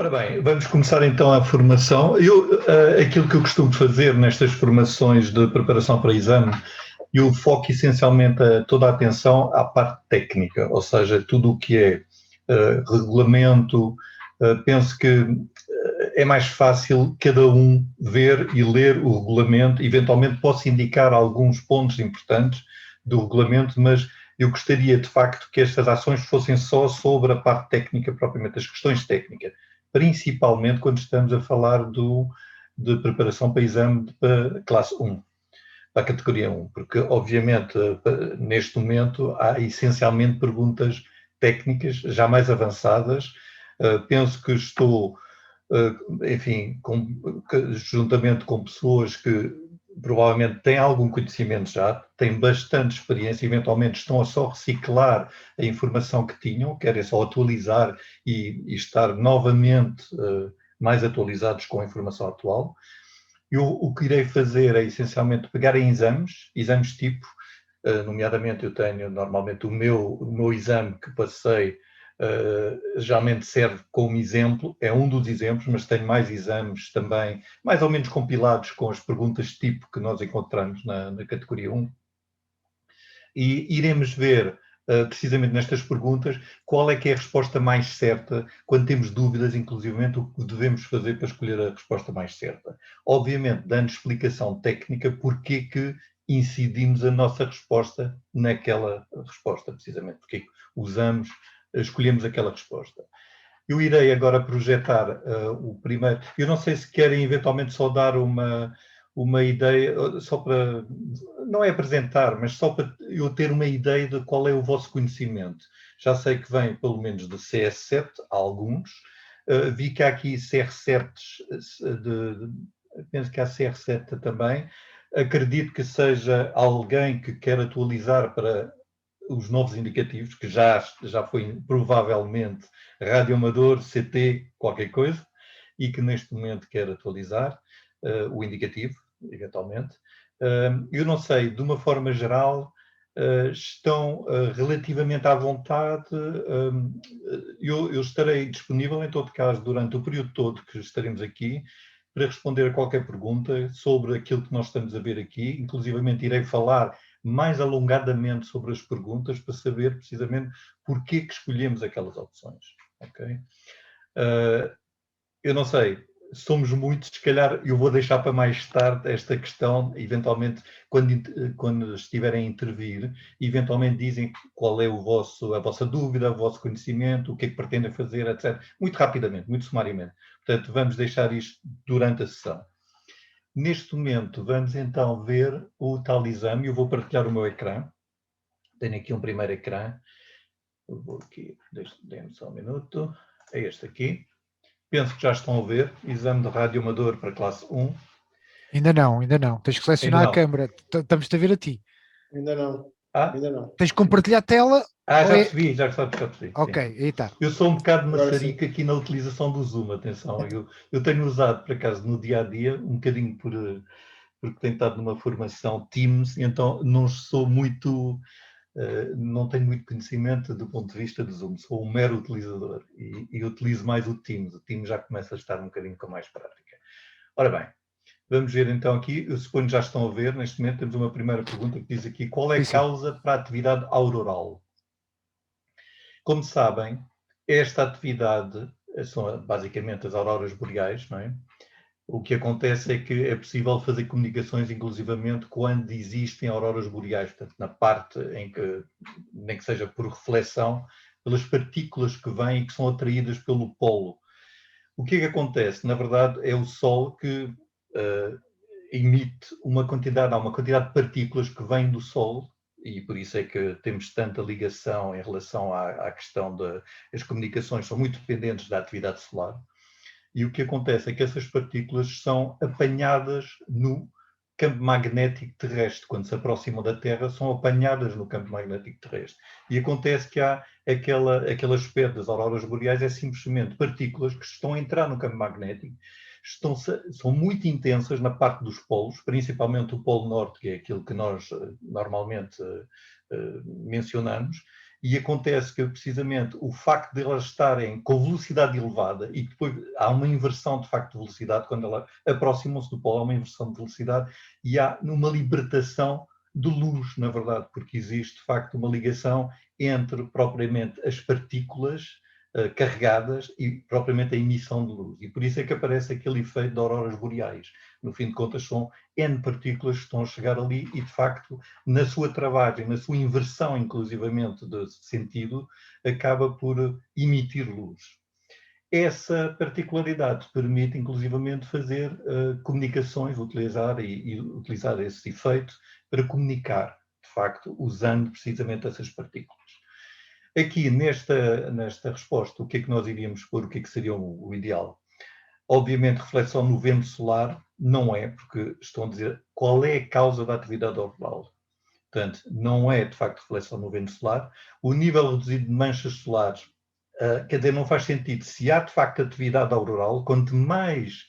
Ora bem, vamos começar então a formação. Aquilo que eu costumo fazer nestas formações de preparação para exame, eu foco essencialmente toda a atenção à parte técnica, ou seja, tudo o que é regulamento. Penso que é mais fácil cada um ver e ler o regulamento. Eventualmente posso indicar alguns pontos importantes do regulamento, mas eu gostaria de facto que estas ações fossem só sobre a parte técnica, propriamente as questões técnicas, principalmente quando estamos a falar de preparação para exame para classe 1, para a categoria 1, porque obviamente neste momento há essencialmente perguntas técnicas já mais avançadas. Penso que estou, enfim, juntamente com pessoas que provavelmente têm algum conhecimento já, têm bastante experiência, eventualmente estão a só reciclar a informação que tinham, querem só atualizar e estar novamente mais atualizados com a informação atual. O que irei fazer é essencialmente pegar em exames tipo, nomeadamente eu tenho normalmente o meu exame que passei, geralmente serve como exemplo, é um dos exemplos, mas tenho mais exames também, mais ou menos compilados com as perguntas tipo que nós encontramos na categoria 1. E iremos ver, precisamente nestas perguntas, qual é que é a resposta mais certa, quando temos dúvidas, inclusivamente, o que devemos fazer para escolher a resposta mais certa. Obviamente, dando explicação técnica, porque que incidimos a nossa resposta naquela resposta, precisamente, porque escolhemos aquela resposta. Eu irei agora projetar o primeiro. Eu não sei se querem eventualmente só dar uma ideia, só para, não é apresentar, mas só para eu ter uma ideia de qual é o vosso conhecimento. Já sei que vem pelo menos de CS7, alguns. Vi que há aqui CR7, penso que há CR7 também. Acredito que seja alguém que quer atualizar para os novos indicativos, que já foi provavelmente radioamador, CT, qualquer coisa, e que neste momento quer atualizar o indicativo, eventualmente. Eu não sei, de uma forma geral, estão relativamente à vontade. Eu estarei disponível, em todo caso, durante o período todo que estaremos aqui, para responder a qualquer pergunta sobre aquilo que nós estamos a ver aqui. Inclusivamente irei falar mais alongadamente sobre as perguntas para saber precisamente porquê que escolhemos aquelas opções. Okay? Eu não sei, somos muitos, se calhar eu vou deixar para mais tarde esta questão, eventualmente quando estiverem a intervir, eventualmente dizem qual é a vossa dúvida, o vosso conhecimento, o que é que pretendem fazer, etc. Muito rapidamente, muito sumariamente. Portanto, vamos deixar isto durante a sessão. Neste momento, vamos então ver o tal exame. Eu vou partilhar o meu ecrã. Tenho aqui um primeiro ecrã. Eu vou aqui, dê-me só um minuto. É este aqui. Penso que já estão a ver. Exame de radioamador para classe 1. Ainda não. Tens que selecionar a câmera. Estamos-te a ver a ti. Ainda não. Tens que compartilhar a tela. Já percebi. Ok, aí está. Eu sou um bocado maçarico aqui na utilização do Zoom, atenção. Eu tenho usado, por acaso, no dia-a-dia, um bocadinho porque tenho estado numa formação Teams, então não sou muito... não tenho muito conhecimento do ponto de vista do Zoom, sou um mero utilizador e utilizo mais o Teams. O Teams já começa a estar um bocadinho com mais prática. Ora bem, vamos ver então aqui, eu suponho que já estão a ver, neste momento temos uma primeira pergunta que diz aqui, qual é a causa para a atividade auroral? Como sabem, esta atividade são basicamente as auroras boreais, não é? O que acontece é que é possível fazer comunicações, inclusivamente, quando existem auroras boreais, portanto, na parte em que, nem que seja por reflexão, pelas partículas que vêm e que são atraídas pelo polo. O que é que acontece? Na verdade, é o Sol que emite uma quantidade de partículas que vêm do Sol, e por isso é que temos tanta ligação em relação à questão das comunicações, são muito dependentes da atividade solar. E o que acontece é que essas partículas são apanhadas no campo magnético terrestre. Quando se aproximam da Terra, são apanhadas no campo magnético terrestre. E acontece que há aquele aspecto das auroras boreais, é simplesmente partículas que estão a entrar no campo magnético, são muito intensas na parte dos polos, principalmente o polo norte, que é aquilo que nós normalmente mencionamos, E acontece que, precisamente, o facto de elas estarem com velocidade elevada, e depois há uma inversão, de facto, de velocidade, quando elas aproximam-se do polo, há uma inversão de velocidade, e há uma libertação de luz, na verdade, porque existe, de facto, uma ligação entre, propriamente, as partículas carregadas e, propriamente, a emissão de luz. E por isso é que aparece aquele efeito de auroras boreais. No fim de contas, são N partículas que estão a chegar ali e, de facto, na sua travagem, na sua inversão, inclusivamente, de sentido, acaba por emitir luz. Essa particularidade permite, inclusivamente, fazer comunicações, utilizar esse efeito para comunicar, de facto, usando precisamente essas partículas. Aqui, nesta resposta, o que é que nós iríamos pôr, o que é que seria o ideal? Obviamente, reflexão no vento solar não é, porque estão a dizer qual é a causa da atividade auroral. Portanto, não é, de facto, reflexão no vento solar. O nível reduzido de manchas solares, quer dizer, não faz sentido. Se há, de facto, atividade auroral, quanto mais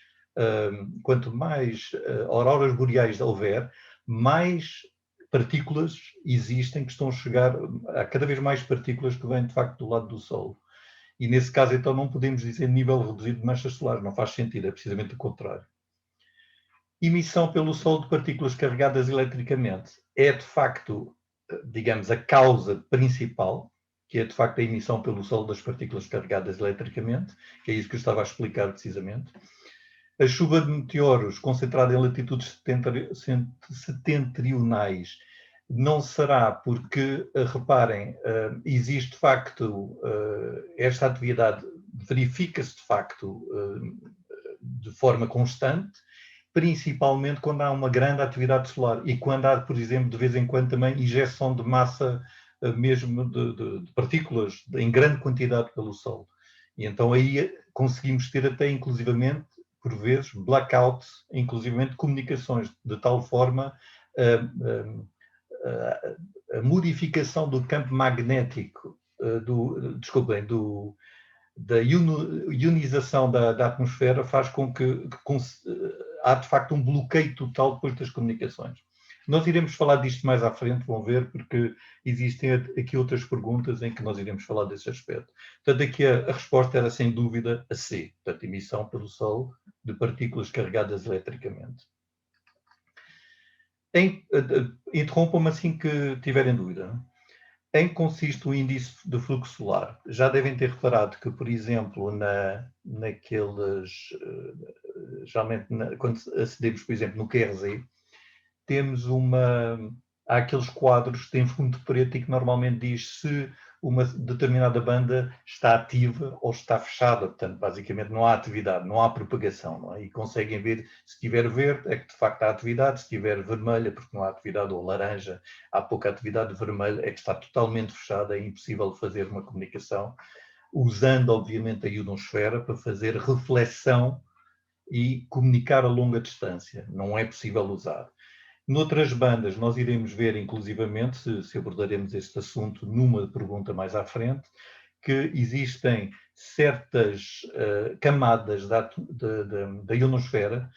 auroras boreais houver, mais partículas existem que estão a chegar, há cada vez mais partículas que vêm, de facto, do lado do Sol. E, nesse caso, então, não podemos dizer nível reduzido de manchas solares, não faz sentido, é precisamente o contrário. Emissão pelo Sol de partículas carregadas eletricamente é, de facto, digamos, a causa principal, que é, de facto, a emissão pelo Sol das partículas carregadas eletricamente, que é isso que eu estava a explicar precisamente. A chuva de meteoros concentrada em latitudes setentrionais não será porque, reparem, existe de facto esta atividade, verifica-se de facto de forma constante, principalmente quando há uma grande atividade solar e quando há, por exemplo, de vez em quando também injeção de massa mesmo de partículas em grande quantidade pelo Sol. E então aí conseguimos ter até, inclusivamente, por vezes, blackouts, inclusivamente comunicações, de tal forma a modificação do campo magnético, da ionização da atmosfera faz com que há, de facto, um bloqueio total depois das comunicações. Nós iremos falar disto mais à frente, vão ver, porque existem aqui outras perguntas em que nós iremos falar desse aspecto. Portanto, aqui a resposta era, sem dúvida, a C, portanto, emissão pelo Sol de partículas carregadas eletricamente. Interrompam-me assim que tiverem dúvida. Em que consiste o índice de fluxo solar? Já devem ter reparado que, por exemplo, geralmente, quando acedemos, por exemplo, no QRZ, temos há aqueles quadros que têm fundo preto e que normalmente diz se uma determinada banda está ativa ou está fechada. Portanto, basicamente não há atividade, não há propagação. Não é? E conseguem ver, se estiver verde, é que de facto há atividade, se estiver vermelha, porque não há atividade, ou laranja, há pouca atividade, vermelha, é que está totalmente fechada, é impossível fazer uma comunicação, usando, obviamente, a ionosfera para fazer reflexão e comunicar a longa distância. Não é possível usar. Noutras bandas, nós iremos ver, inclusivamente, se abordaremos este assunto numa pergunta mais à frente, que existem certas camadas da ionosfera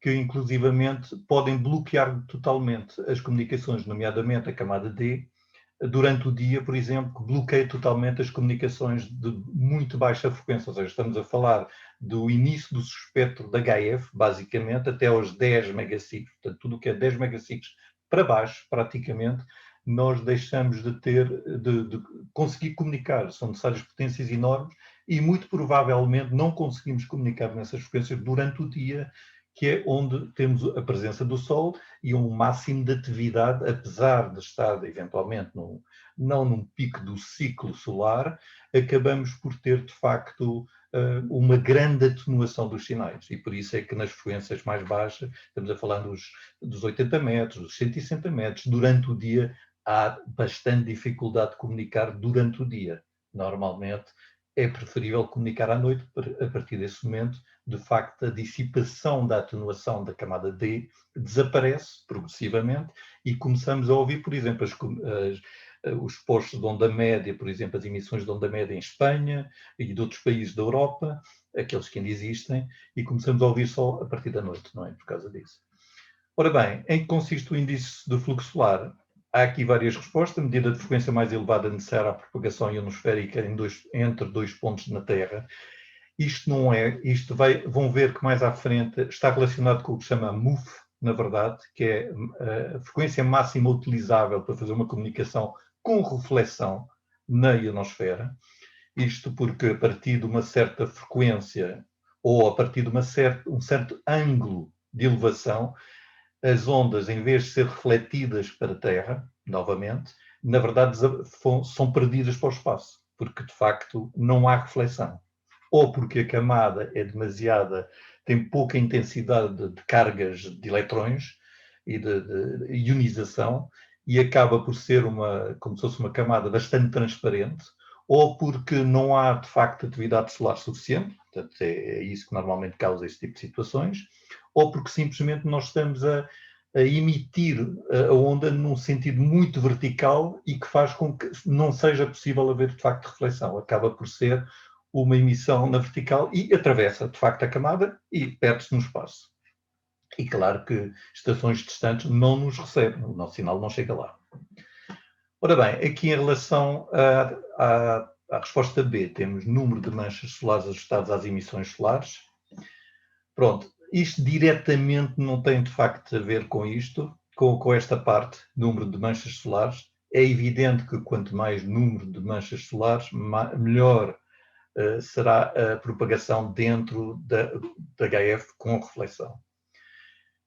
que, inclusivamente, podem bloquear totalmente as comunicações, nomeadamente a camada D, durante o dia, por exemplo, que bloqueia totalmente as comunicações de muito baixa frequência, ou seja, estamos a falar do início do espectro da HF, basicamente, até aos 10 megaciclos, portanto, tudo o que é 10 megaciclos para baixo, praticamente, nós deixamos de conseguir comunicar, são necessárias potências enormes e muito provavelmente não conseguimos comunicar nessas frequências durante o dia, que é onde temos a presença do Sol e um máximo de atividade, apesar de estar eventualmente não num pico do ciclo solar, acabamos por ter de facto uma grande atenuação dos sinais e por isso é que nas frequências mais baixas, estamos a falar dos 80 metros, dos 160 metros, durante o dia há bastante dificuldade de comunicar durante o dia. Normalmente é preferível comunicar à noite, a partir desse momento, de facto, a dissipação da atenuação da camada D desaparece progressivamente e começamos a ouvir, por exemplo, os postos de onda média, por exemplo, as emissões de onda média em Espanha e de outros países da Europa, aqueles que ainda existem, e começamos a ouvir só a partir da noite, não é? Por causa disso. Ora bem, em que consiste o índice de fluxo solar? há aqui várias respostas. A medida de frequência mais elevada necessária à propagação ionosférica entre 2 pontos na Terra. Isto não é, vão ver que mais à frente está relacionado com o que se chama MUF, na verdade, que é a frequência máxima utilizável para fazer uma comunicação com reflexão na ionosfera. Isto porque a partir de uma certa frequência ou a partir de um certo ângulo de elevação, as ondas, em vez de ser refletidas para a Terra, novamente, na verdade são perdidas para o espaço, porque de facto não há reflexão. Ou porque a camada é demasiada, tem pouca intensidade de cargas de eletrões e de ionização, e acaba por ser como se fosse uma camada bastante transparente, ou porque não há, de facto, atividade solar suficiente, portanto, é isso que normalmente causa este tipo de situações, ou porque simplesmente nós estamos a emitir a onda num sentido muito vertical e que faz com que não seja possível haver, de facto, reflexão. Acaba por ser uma emissão na vertical e atravessa, de facto, a camada e perde-se no espaço. E claro que estações distantes não nos recebem, o nosso sinal não chega lá. Ora bem, aqui em relação à resposta B, temos número de manchas solares ajustadas às emissões solares. Pronto, isto diretamente não tem de facto a ver com isto, com esta parte, número de manchas solares. É evidente que quanto mais número de manchas solares, melhor será a propagação dentro da HF com reflexão.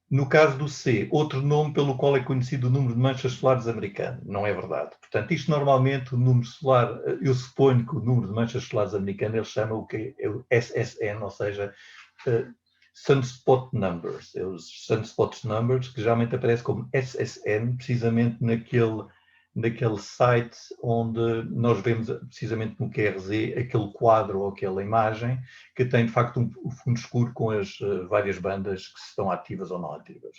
No caso do C, outro nome pelo qual é conhecido o número de manchas solares americano. Não é verdade. Portanto, isto normalmente, o número solar, eu suponho que o número de manchas solares americano, ele chama o que é o SSN, ou seja, Sunspot Numbers. É os Sunspot Numbers, que geralmente aparece como SSN, precisamente naquele site onde nós vemos precisamente no QRZ aquele quadro ou aquela imagem que tem de facto um fundo escuro com as várias bandas que estão ativas ou não ativas.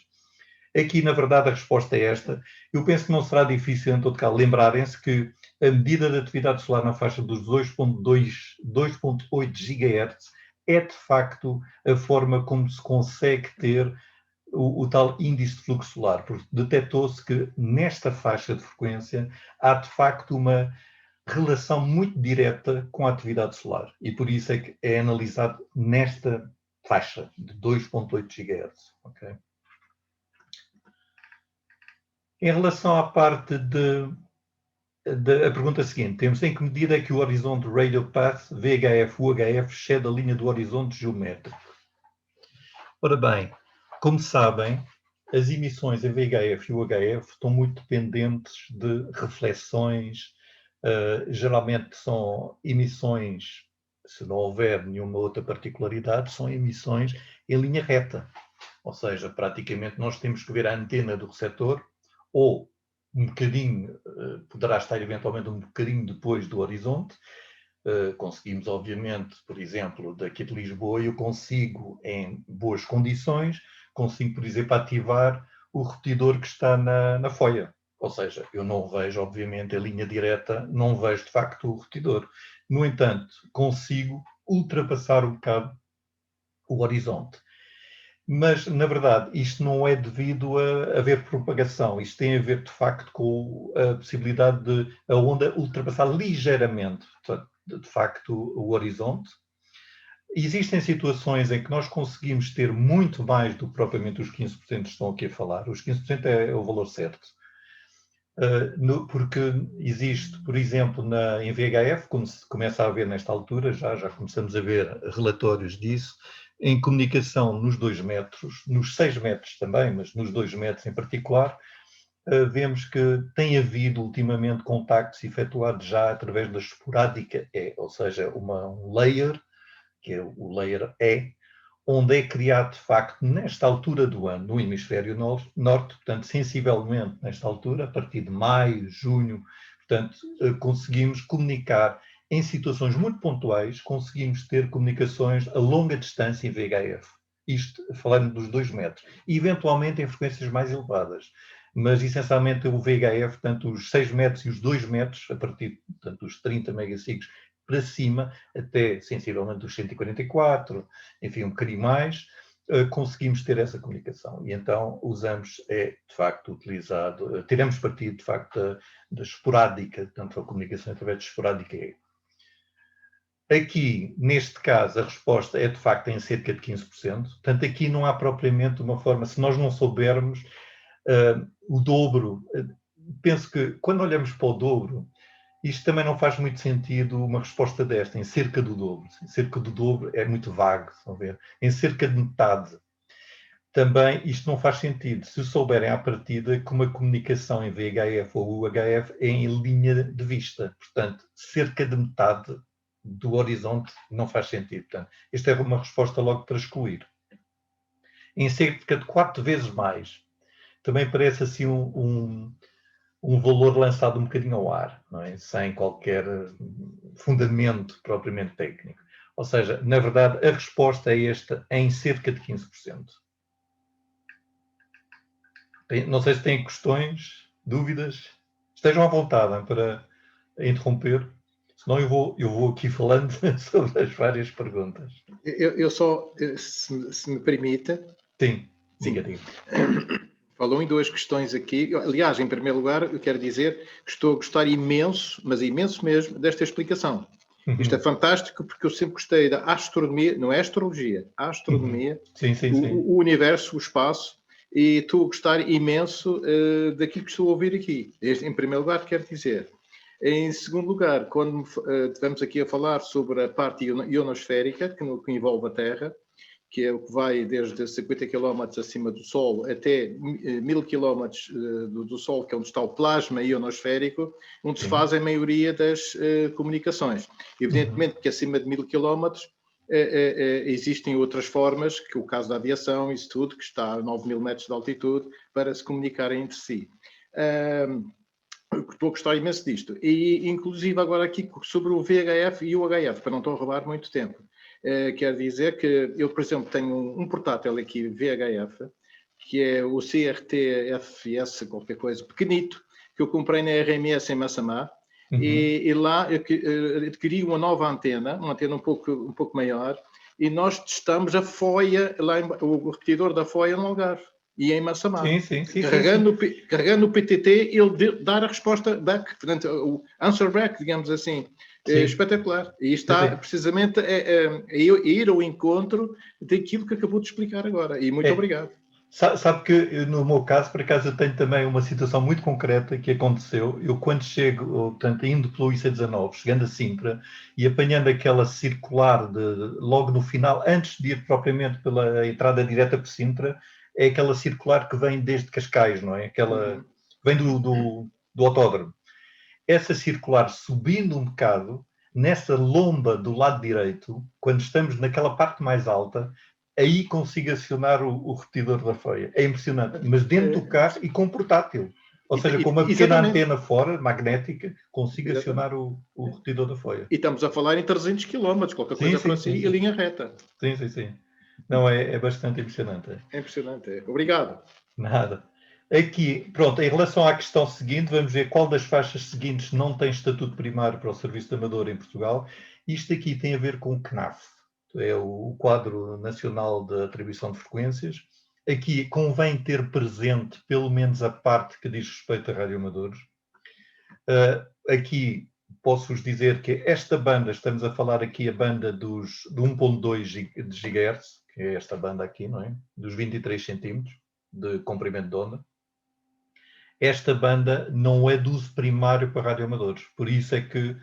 Aqui, na verdade, a resposta é esta. Eu penso que não será difícil, em todo caso, lembrarem-se que a medida de atividade solar na faixa dos 2.8 GHz é, de facto, a forma como se consegue ter o tal índice de fluxo solar, porque detectou-se que nesta faixa de frequência há de facto uma relação muito direta com a atividade solar e por isso é que é analisado nesta faixa de 2.8 GHz. Okay? Em relação à parte a pergunta seguinte, temos em que medida é que o horizonte radial path VHF-UHF excede a linha do horizonte geométrico? Ora bem, como sabem, as emissões em VHF e UHF estão muito dependentes de reflexões, geralmente são emissões, se não houver nenhuma outra particularidade, são emissões em linha reta. Ou seja, praticamente nós temos que ver a antena do receptor ou um bocadinho, poderá estar eventualmente um bocadinho depois do horizonte. Conseguimos, obviamente, por exemplo, daqui de Lisboa, eu consigo, em boas condições, consigo, por exemplo, ativar o repetidor que está na foia. Ou seja, eu não vejo, obviamente, a linha direta, não vejo, de facto, o repetidor. No entanto, consigo ultrapassar um bocado o horizonte. Mas, na verdade, isto não é devido a haver propagação. Isto tem a ver, de facto, com a possibilidade de a onda ultrapassar ligeiramente, de facto, o horizonte. Existem situações em que nós conseguimos ter muito mais do que propriamente os 15% que estão aqui a falar. Os 15% é o valor certo. Porque existe, por exemplo, em VHF, como se começa a ver nesta altura, já começamos a ver relatórios disso, em comunicação nos 2 metros, nos 6 metros também, mas nos 2 metros em particular, vemos que tem havido ultimamente contactos efetuados já através da esporádica E, ou seja, um layer, que é o layer E, onde é criado, de facto, nesta altura do ano, no hemisfério norte, portanto, sensivelmente nesta altura, a partir de maio, junho, portanto, conseguimos comunicar em situações muito pontuais, conseguimos ter comunicações a longa distância em VHF. Isto falando dos 2 metros. E, eventualmente, em frequências mais elevadas. Mas, essencialmente, o VHF, tanto os 6 metros e os 2 metros, a partir, portanto, dos 30 megaciclos para cima, até sensivelmente os 144, enfim, um bocadinho mais, conseguimos ter essa comunicação. E então usamos, de facto, utilizado, tiramos partido, de facto, da esporádica, tanto a comunicação através de esporádica é. Aqui, neste caso, a resposta é, de facto, em cerca de 15%. Portanto, aqui não há propriamente uma forma, se nós não soubermos o dobro, penso que quando olhamos para o dobro, isto também não faz muito sentido uma resposta desta, em cerca do dobro. Em cerca do dobro é muito vago, estão a ver? Em cerca de metade. Também isto não faz sentido. Se souberem à partida que uma comunicação em VHF ou UHF é em linha de vista. Portanto, cerca de metade do horizonte não faz sentido. Portanto, esta é uma resposta logo para excluir. Em cerca de 4 vezes mais. Também parece assim um valor lançado um bocadinho ao ar, não é? Sem qualquer fundamento propriamente técnico. Ou seja, na verdade, a resposta é esta em cerca de 15%. Não sei se têm questões, dúvidas. Estejam à vontade para interromper. Senão eu vou aqui falando sobre as várias perguntas. Eu só, se me permite... Sim, diga. Falou em 2 questões aqui. Aliás, em primeiro lugar, eu quero dizer que estou a gostar imenso, mas imenso mesmo, desta explicação. Isto é fantástico porque eu sempre gostei da astronomia, não é astrologia, a astronomia, sim. O universo, o espaço, e estou a gostar imenso daquilo que estou a ouvir aqui. Em primeiro lugar, quero dizer. Em segundo lugar, quando estivemos aqui a falar sobre a parte ionosférica, que envolve a Terra, que é o que vai desde 50 km acima do Sol até 1000 km do Sol, que é onde está o plasma ionosférico, onde se faz a maioria das comunicações. Evidentemente que acima de 1000 km existem outras formas, que é o caso da aviação, isso tudo, que está a 9000 metros de altitude, para se comunicarem entre si. Estou a gostar imenso disto. E, inclusive, agora aqui sobre o VHF e o UHF, para não estou a roubar muito tempo. Quer dizer que eu, por exemplo, tenho um portátil aqui VHF, que é o CRT-FS, qualquer coisa, pequenito, que eu comprei na RMS em Massamá, e lá eu adquiri uma nova antena, uma antena um pouco maior, e nós testamos a FOIA, o repetidor da FOIA no Algarve, e em Massamá. Sim. Carregando o PTT, ele dá a resposta back, portanto, o answer back, digamos assim. É espetacular. E está precisamente a ir ao encontro daquilo que acabou de explicar agora. E muito obrigado. Sabe que no meu caso, por acaso, eu tenho também uma situação muito concreta que aconteceu. Eu quando chego, portanto, indo pelo IC19, chegando a Sintra e apanhando aquela circular logo no final, antes de ir propriamente pela entrada direta por Sintra, é aquela circular que vem desde Cascais, não é? Aquela vem do autódromo. Essa circular subindo um bocado, nessa lomba do lado direito, quando estamos naquela parte mais alta, aí consigo acionar o repetidor da FOIA. É impressionante. Mas dentro do carro e com portátil. Ou seja, com uma pequena antena fora, magnética, consigo acionar o repetidor da FOIA. E estamos a falar em 300 km, qualquer coisa para si, e linha reta. Sim. Não, é bastante impressionante. É impressionante. Obrigado. Nada. Aqui, pronto, em relação à questão seguinte, vamos ver qual das faixas seguintes não tem estatuto primário para o serviço de amador em Portugal. Isto aqui tem a ver com o CNAF, é o Quadro Nacional de Atribuição de Frequências. Aqui convém ter presente pelo menos a parte que diz respeito a radioamadores. Aqui posso-vos dizer que esta banda, estamos a falar aqui a banda de 1.2 GHz, que é esta banda aqui, não é? Dos 23 centímetros de comprimento de onda. Esta banda não é de uso primário para radioamadores, por isso é que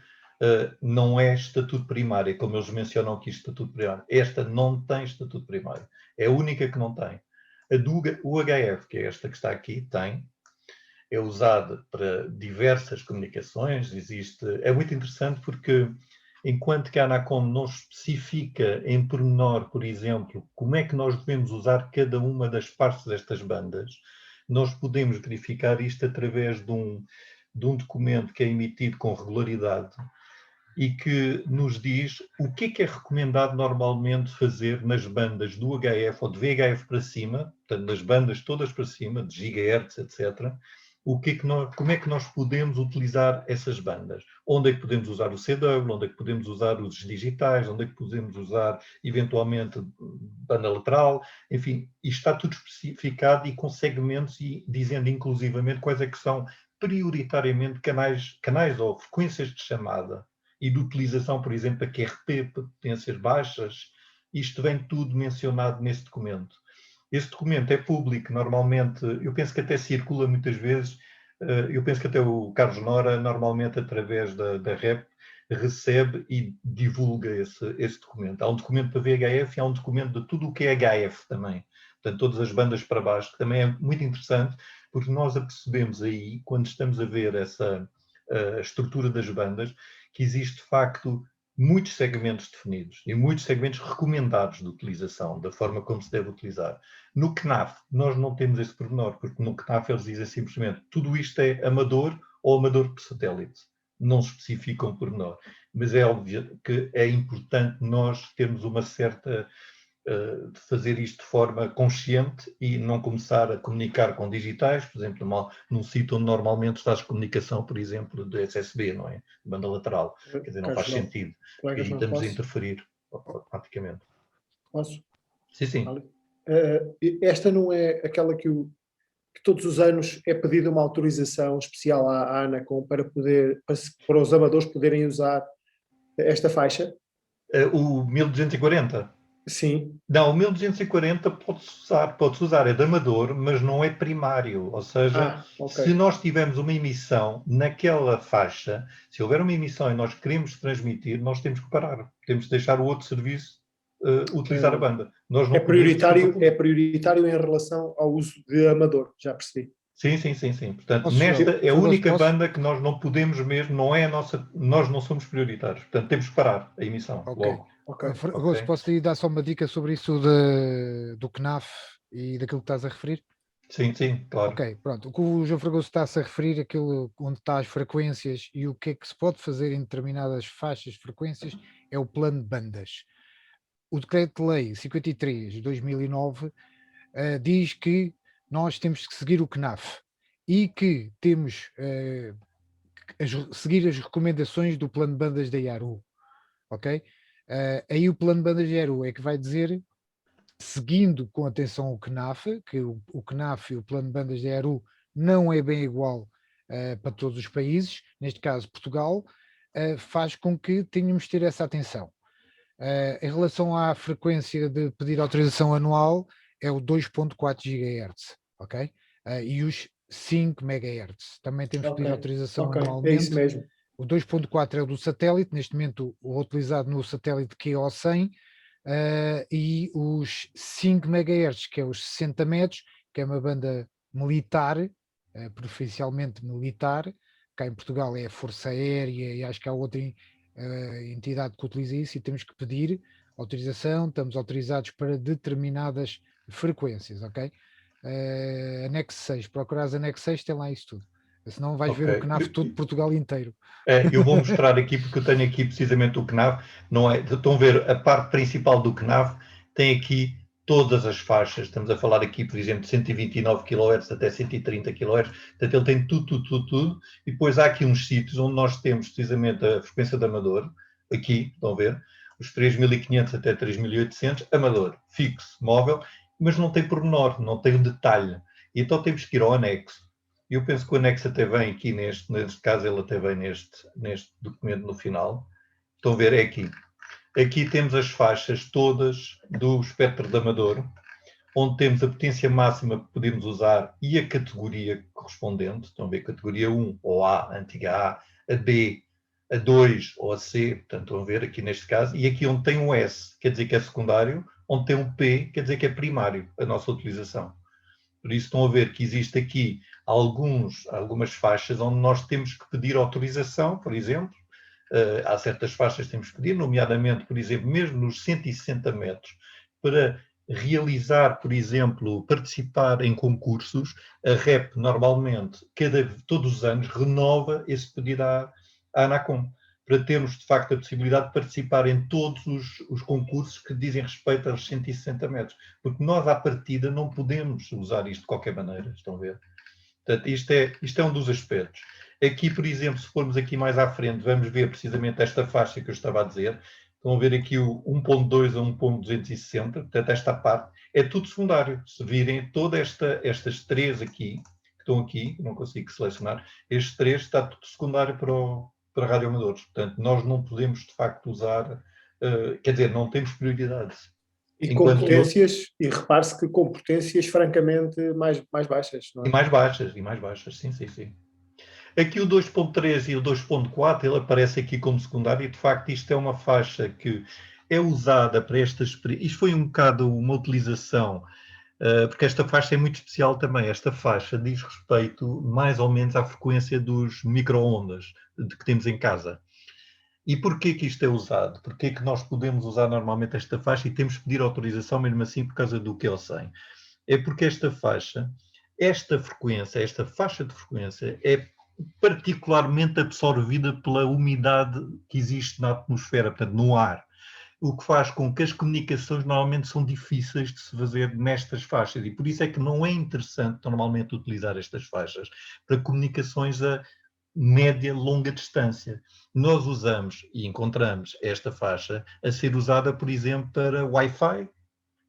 não é estatuto primário, como eles mencionam aqui, estatuto primário. Esta não tem estatuto primário, é a única que não tem. A do UHF, que é esta que está aqui, tem, é usada para diversas comunicações, é muito interessante porque, enquanto que a Anacom não especifica em pormenor, por exemplo, como é que nós devemos usar cada uma das partes destas bandas, nós podemos verificar isto através de um documento que é emitido com regularidade e que nos diz o que é recomendado normalmente fazer nas bandas do UHF ou de VHF para cima, portanto, nas bandas todas para cima, de gigahertz, etc., como é que nós podemos utilizar essas bandas? Onde é que podemos usar o CW, onde é que podemos usar os digitais, onde é que podemos usar, eventualmente, banda lateral, enfim, isto está tudo especificado e com segmentos e dizendo inclusivamente quais é que são prioritariamente canais ou frequências de chamada e de utilização, por exemplo, a QRP, potências baixas, isto vem tudo mencionado neste documento. Este documento é público, normalmente, eu penso que até circula muitas vezes, eu penso que até o Carlos Nora, normalmente através da REP, recebe e divulga esse documento. Há um documento para VHF e há um documento de tudo o que é HF também. Portanto, todas as bandas para baixo, que também é muito interessante, porque nós apercebemos aí, quando estamos a ver essa estrutura das bandas, que existe de facto muitos segmentos definidos e muitos segmentos recomendados de utilização, da forma como se deve utilizar. No CNAF, nós não temos esse pormenor, porque no CNAF eles dizem simplesmente tudo isto é amador ou amador por satélite. Não se especificam pormenor. Mas é óbvio que é importante nós termos uma certa... de fazer isto de forma consciente e não começar a comunicar com digitais, por exemplo, num sítio onde normalmente faz comunicação, por exemplo, de SSB, não é? De banda lateral. Quer dizer, não faz sentido. E aí estamos a interferir automaticamente. Posso? Sim, sim. Esta não é aquela que todos os anos é pedida uma autorização especial à Anacom para os amadores poderem usar esta faixa? O 1240? Sim. Não, o 1240 pode-se usar, é de amador, mas não é primário. Ou seja, okay. Se nós tivermos uma emissão naquela faixa, se houver uma emissão e nós queremos transmitir, nós temos que parar. Temos que deixar o outro serviço utilizar a banda. Nós não é prioritário em relação ao uso de amador, já percebi. Sim. Portanto, nesta é a única banda que nós não podemos mesmo, não é a nossa, nós não somos prioritários. Portanto, temos que parar a emissão logo. Agosto, posso lhe dar só uma dica sobre isso do CNAF e daquilo que estás a referir? Sim, claro. Ok, pronto. O que o João Fragoso está-se a referir, aquilo onde está as frequências e o que é que se pode fazer em determinadas faixas de frequências, é o plano de bandas. O Decreto-Lei 53 de 2009 diz que nós temos que seguir o CNAF e que temos seguir as recomendações do plano de bandas da IARU, ok? Aí o plano de bandas da IARU é que vai dizer, seguindo com atenção o CNAF, que o CNAF e o plano de bandas da IARU não é bem igual para todos os países, neste caso Portugal, faz com que tenhamos de ter essa atenção. Em relação à frequência de pedir autorização anual, é o 2.4 GHz, ok? E os 5 MHz. Também temos que pedir autorização anualmente. É isso mesmo. O 2.4 é o do satélite, neste momento o utilizado no satélite QO100, e os 5 MHz, que é os 60 metros, que é uma banda militar, preferencialmente militar. Cá em Portugal é a Força Aérea e acho que há outra entidade que utiliza isso, e temos que pedir autorização, estamos autorizados para determinadas frequências, ok? Anexo 6, procurares anexo 6, tem lá isso tudo. Senão vais ver o CNAF todo Portugal inteiro. Eu vou mostrar aqui, porque eu tenho aqui precisamente o CNAF, não é? Estão a ver, a parte principal do CNAF tem aqui todas as faixas. Estamos a falar aqui, por exemplo, de 129 kHz até 130 kHz. Portanto, ele tem tudo. E depois há aqui uns sítios onde nós temos precisamente a frequência de amador. Aqui, estão a ver? Os 3.500 até 3.800, amador, fixo, móvel, mas não tem pormenor, não tem um detalhe. E então temos que ir ao anexo. Eu penso que o anexo até vem aqui neste caso, ele até vem neste documento no final. Estão a ver? É aqui. Aqui temos as faixas todas do espectro de amador, onde temos a potência máxima que podemos usar e a categoria correspondente. Estão a ver? Categoria 1, ou A, antiga a B, a 2 ou a C. Portanto, estão a ver aqui neste caso. E aqui onde tem um S, quer dizer que é secundário, onde tem um P, quer dizer que é primário, a nossa utilização. Por isso estão a ver que existe aqui algumas faixas onde nós temos que pedir autorização, por exemplo. Há certas faixas que temos que pedir, nomeadamente, por exemplo, mesmo nos 160 metros, para realizar, por exemplo, participar em concursos, a REP normalmente, todos os anos, renova esse pedido à Anacom, para termos, de facto, a possibilidade de participar em todos os concursos que dizem respeito aos 160 metros. Porque nós, à partida, não podemos usar isto de qualquer maneira, estão a ver? Portanto, isto é um dos aspectos. Aqui, por exemplo, se formos aqui mais à frente, vamos ver precisamente esta faixa que eu estava a dizer, Estão a ver aqui o 1.2 a 1.260, portanto esta parte é tudo secundário. Se virem estas três aqui, que estão aqui, não consigo selecionar, estes três está tudo secundário para radioamadores. Portanto, nós não podemos de facto usar, quer dizer, não temos prioridade. E com potências, e repare-se que com potências francamente mais baixas, não é? E mais baixas, sim. Aqui o 2.3 e o 2.4, ele aparece aqui como secundário e, de facto, isto é uma faixa que é usada para estas... Isto foi um bocado uma utilização, porque esta faixa é muito especial também. Esta faixa diz respeito mais ou menos à frequência dos micro-ondas que temos em casa. E porquê que isto é usado? Porquê que nós podemos usar normalmente esta faixa e temos que pedir autorização mesmo assim por causa do QL100? É porque esta faixa de frequência é particularmente absorvida pela umidade que existe na atmosfera, portanto, no ar, o que faz com que as comunicações normalmente são difíceis de se fazer nestas faixas, e por isso é que não é interessante normalmente utilizar estas faixas para comunicações a média, longa distância. Nós usamos e encontramos esta faixa a ser usada, por exemplo, para Wi-Fi,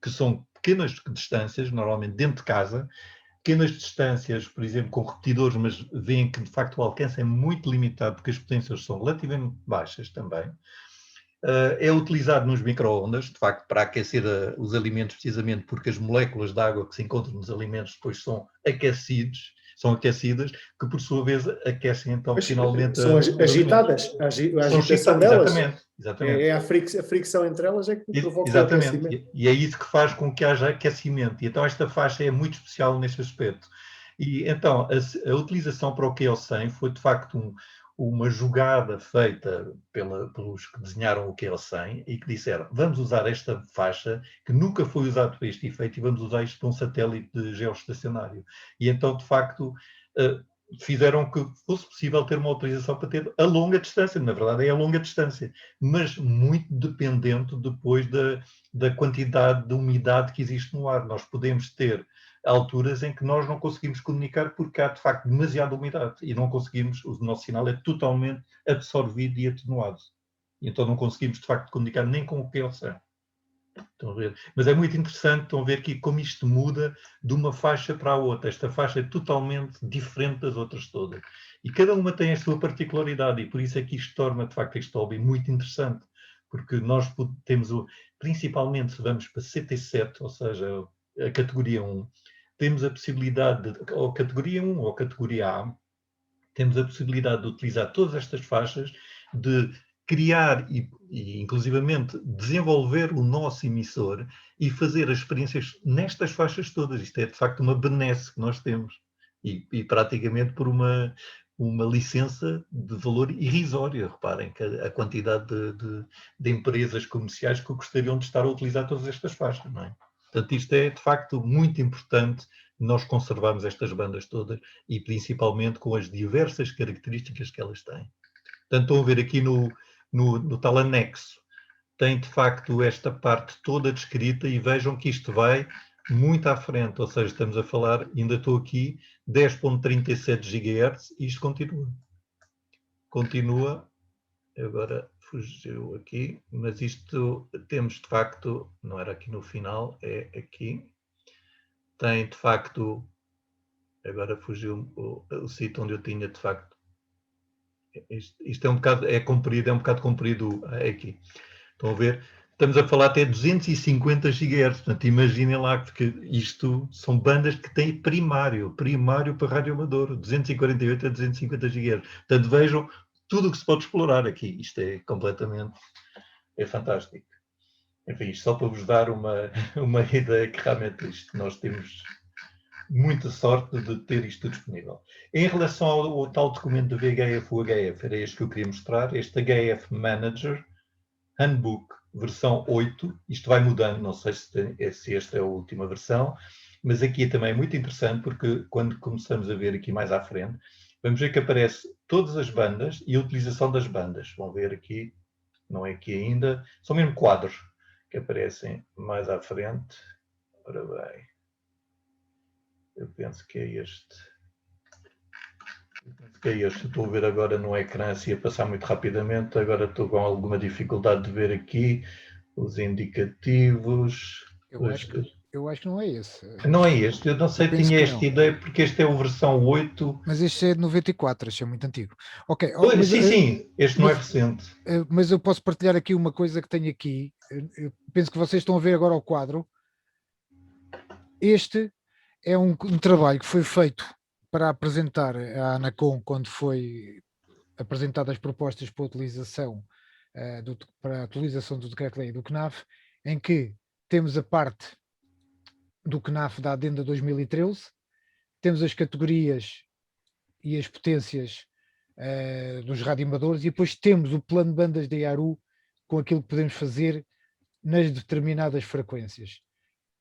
que são pequenas distâncias, normalmente dentro de casa, pequenas distâncias, por exemplo, com repetidores, mas veem que de facto o alcance é muito limitado porque as potências são relativamente baixas também. É utilizado nos micro-ondas, de facto, para aquecer os alimentos, precisamente porque as moléculas de água que se encontram nos alimentos depois são aquecidas, que por sua vez aquecem então Mas finalmente são agitadas, a agitação delas. Exatamente. É a fricção entre elas é que provoca o aquecimento. E é isso que faz com que haja aquecimento. E então esta faixa é muito especial neste aspecto. E então a utilização para o QL100 foi de facto uma jogada feita pelos que desenharam o QL100 e que disseram, vamos usar esta faixa que nunca foi usada para este efeito e vamos usar isto para um satélite geoestacionário. E então, de facto, fizeram que fosse possível ter uma autorização para ter a longa distância, na verdade é a longa distância, mas muito dependente depois da quantidade de umidade que existe no ar. Nós podemos ter alturas em que nós não conseguimos comunicar porque há de facto demasiada umidade e não conseguimos, o nosso sinal é totalmente absorvido e atenuado. E então não conseguimos de facto comunicar nem com o QL100. Estão a ver? Mas é muito interessante, estão a ver aqui como isto muda de uma faixa para a outra. Esta faixa é totalmente diferente das outras todas. E cada uma tem a sua particularidade e por isso é que isto torna, de facto, este hobby muito interessante. Porque nós temos, principalmente se vamos para CT7, ou seja, a categoria 1, temos a possibilidade, ou categoria 1 ou categoria A, temos a possibilidade de utilizar todas estas faixas, de criar e inclusivamente desenvolver o nosso emissor e fazer as experiências nestas faixas todas. Isto é de facto uma benesse que nós temos e praticamente por uma licença de valor irrisório. Reparem que a quantidade de empresas comerciais que gostariam de estar a utilizar todas estas faixas, não é? Portanto, isto é de facto muito importante nós conservarmos estas bandas todas e principalmente com as diversas características que elas têm. Portanto, estão a ver aqui no tal anexo, tem de facto esta parte toda descrita e vejam que isto vai muito à frente, ou seja, estamos a falar, ainda estou aqui, 10.37 GHz e isto continua, agora fugiu aqui, mas isto temos de facto, não era aqui no final, é aqui, tem de facto, agora fugiu o sítio onde eu tinha de facto, isto é um bocado, é um bocado comprido aqui. Estão a ver? Estamos a falar até 250 GHz, portanto imaginem lá que isto são bandas que têm primário para radioamador, 248 a 250 GHz. Portanto vejam tudo o que se pode explorar aqui. Isto é completamente, é fantástico. Enfim, isto só para vos dar uma ideia que realmente isto, nós temos muita sorte de ter isto disponível. Em relação ao tal documento do VHF, o HF, era este que eu queria mostrar, este HF Manager, Handbook, versão 8, isto vai mudando, não sei se esta é a última versão, mas aqui também é muito interessante porque quando começamos a ver aqui mais à frente, vamos ver que aparece todas as bandas e a utilização das bandas. Vão ver aqui, não é aqui ainda, são mesmo quadros que aparecem mais à frente. Ora bem, eu penso que é este. Que é este, estou a ver agora no ecrã, se ia passar muito rapidamente, agora estou com alguma dificuldade de ver aqui os indicativos. Eu acho que não é esse. Não é este, eu não sei, penso tinha que esta não. ideia, porque este é o versão 8. Mas este é de 94, este é muito antigo. Ok, Pois, sim, este não é recente. Mas eu posso partilhar aqui uma coisa que tenho aqui. Eu penso que vocês estão a ver agora o quadro. Este é um trabalho que foi feito para apresentar à ANACOM quando foi apresentadas as propostas para a utilização para a atualização do decreto-lei do CNAF, em que temos a parte do CNAF da Adenda 2013, temos as categorias e as potências dos radioamadores, e depois temos o plano de bandas da IARU com aquilo que podemos fazer nas determinadas frequências.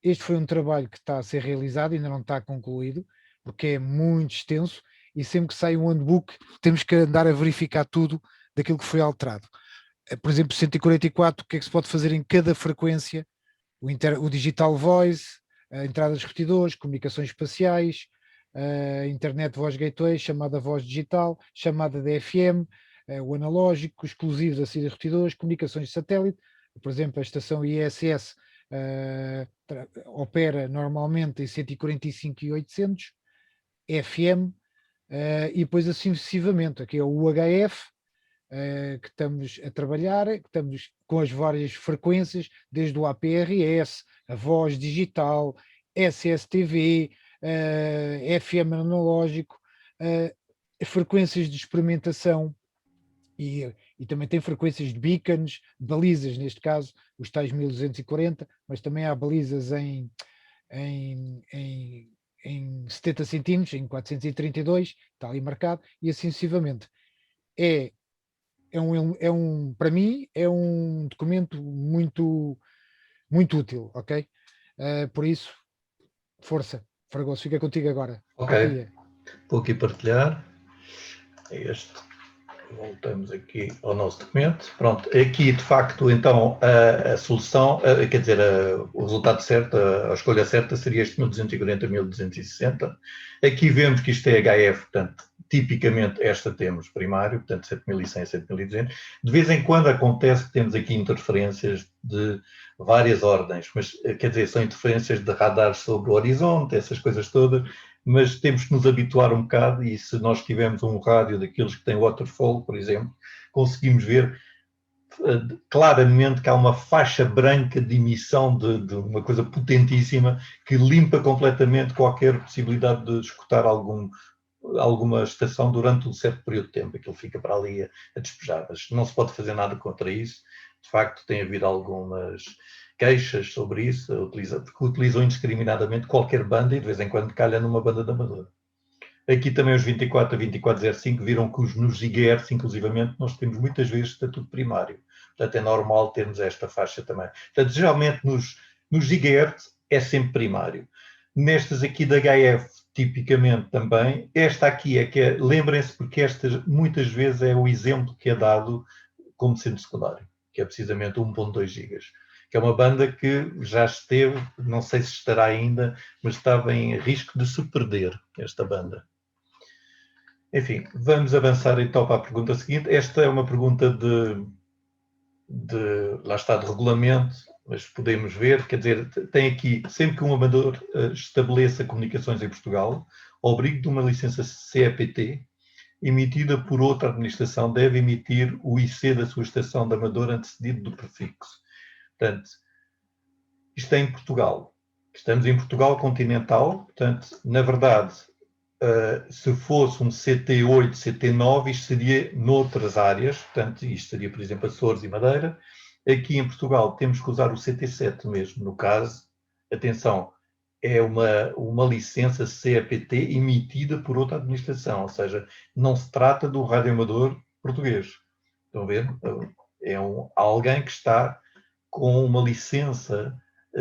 Este foi um trabalho que está a ser realizado, ainda não está concluído, porque é muito extenso, e sempre que sai um handbook temos que andar a verificar tudo daquilo que foi alterado. Por exemplo, 144, o que é que se pode fazer em cada frequência? O digital voice, entradas de repetidores, comunicações espaciais, internet voz gateway, chamada voz digital, chamada DFM, o analógico, exclusivo da saída de repetidores, comunicações de satélite. Por exemplo, a estação ISS opera normalmente em 145.800 FM, e depois assim sucessivamente. Aqui é o UHF, que estamos a trabalhar, que estamos com as várias frequências, desde o APRS, a voz digital, SSTV, FM analógico, frequências de experimentação, e também tem frequências de beacons, balizas, neste caso, os tais 1240, mas também há balizas em 70 centímetros, em 432, está ali marcado, e assim sucessivamente. Para mim, é um documento muito, muito útil, ok? Por isso, força. Fragoso, fica contigo agora. Ok, Partilha. vou aqui partilhar. É este. Voltamos aqui ao nosso documento. Pronto, aqui de facto, então, a solução, quer dizer, o resultado certo, a escolha certa seria este 1240-1260. Aqui vemos que isto é HF, portanto, tipicamente esta temos primário, portanto, 7100, 7200. De vez em quando acontece que temos aqui interferências de várias ordens, mas, quer dizer, são interferências de radar sobre o horizonte, essas coisas todas, mas temos que nos habituar um bocado, e se nós tivermos um rádio daqueles que tem waterfall, por exemplo, conseguimos ver claramente que há uma faixa branca de emissão de uma coisa potentíssima que limpa completamente qualquer possibilidade de escutar alguma estação durante um certo período de tempo. Aquilo fica para ali a despejar, mas não se pode fazer nada contra isso. De facto, tem havido algumas queixas sobre isso, porque utilizam indiscriminadamente qualquer banda e de vez em quando calha numa banda de amador. Aqui também os 24 a 2405 viram que nos gigahertz, inclusivamente, nós temos muitas vezes estatuto primário. Portanto, é normal termos esta faixa também. Portanto, geralmente nos gigahertz é sempre primário. Nestas aqui da HF, tipicamente também, esta aqui é que é, lembrem-se, porque esta muitas vezes é o exemplo que é dado como sendo secundário, que é precisamente 1.2 gigas. Que é uma banda que já esteve, não sei se estará ainda, mas estava em risco de se perder, esta banda. Enfim, vamos avançar então para a pergunta seguinte. Esta é uma pergunta lá está, de regulamento, mas podemos ver, quer dizer, tem aqui, sempre que um amador estabeleça comunicações em Portugal, ao abrigo de uma licença CEPT, emitida por outra administração, deve emitir o IC da sua estação de amador antecedido do prefixo. Portanto, isto é em Portugal. Estamos em Portugal continental, portanto, na verdade, se fosse um CT8, CT9, isto seria noutras áreas, portanto, isto seria, por exemplo, Açores e Madeira. Aqui em Portugal temos que usar o CT7 mesmo, no caso, atenção, é uma licença CEPT emitida por outra administração, ou seja, não se trata do radioamador português. Estão a ver? É alguém que está com uma licença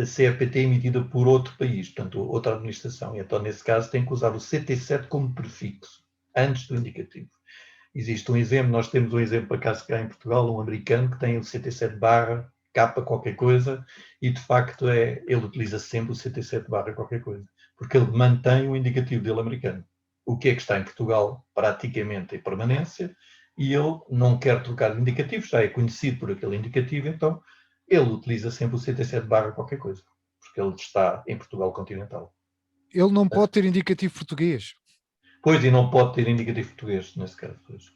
CEPT emitida por outro país, portanto, outra administração. E então, nesse caso, tem que usar o CT7 como prefixo, antes do indicativo. Existe um exemplo, nós temos um exemplo, por acaso, cá em Portugal, um americano que tem o CT7 barra, capa qualquer coisa, e de facto ele utiliza sempre o CT7 barra qualquer coisa, porque ele mantém o indicativo dele americano. o que é que está em Portugal praticamente em permanência, e ele não quer trocar de indicativo, já é conhecido por aquele indicativo, então ele utiliza sempre o CT7 barra qualquer coisa, porque ele está em Portugal continental. Ele não pode ter indicativo português. Pois, e não pode ter indicativo português, nesse caso. Pois.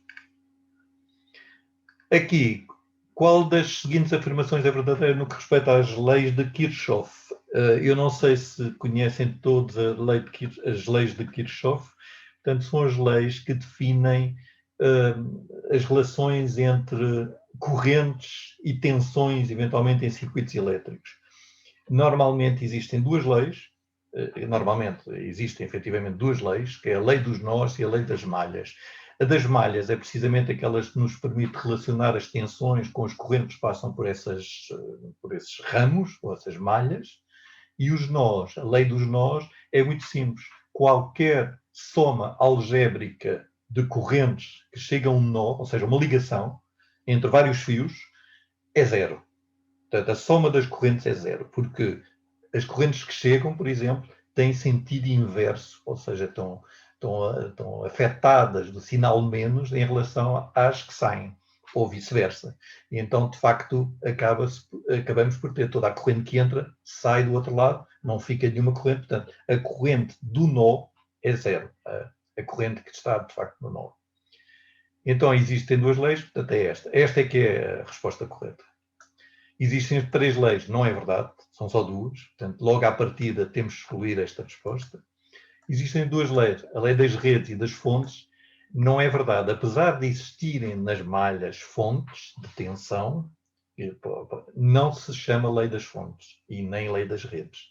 Aqui, qual das seguintes afirmações é verdadeira no que respeita às leis de Kirchhoff? Eu não sei se conhecem todos as leis de Kirchhoff. Portanto, são as leis que definem as relações entre correntes e tensões, eventualmente, em circuitos elétricos. Normalmente existem duas leis. Normalmente existem efetivamente duas leis, que é a lei dos nós e a lei das malhas. A das malhas é precisamente aquela que nos permite relacionar as tensões com as correntes que passam por esses ramos, ou essas malhas. E os nós, a lei dos nós é muito simples. Qualquer soma algébrica de correntes que chega a um nó, ou seja, uma ligação entre vários fios, é zero. Portanto, a soma das correntes é zero, porque as correntes que chegam, por exemplo, têm sentido inverso, ou seja, estão afetadas do sinal menos em relação às que saem, ou vice-versa. E então, de facto, acabamos por ter toda a corrente que entra, sai do outro lado, não fica nenhuma corrente. Portanto, a corrente do nó é zero, a corrente que está, de facto, no nó. Então, existem duas leis, portanto, é esta. Esta é que é a resposta correta. Existem 3 leis, não é verdade, são só 2, portanto, logo à partida temos que excluir esta resposta. Existem 2 leis, a lei das redes e das fontes, não é verdade, apesar de existirem nas malhas fontes de tensão, não se chama lei das fontes e nem lei das redes.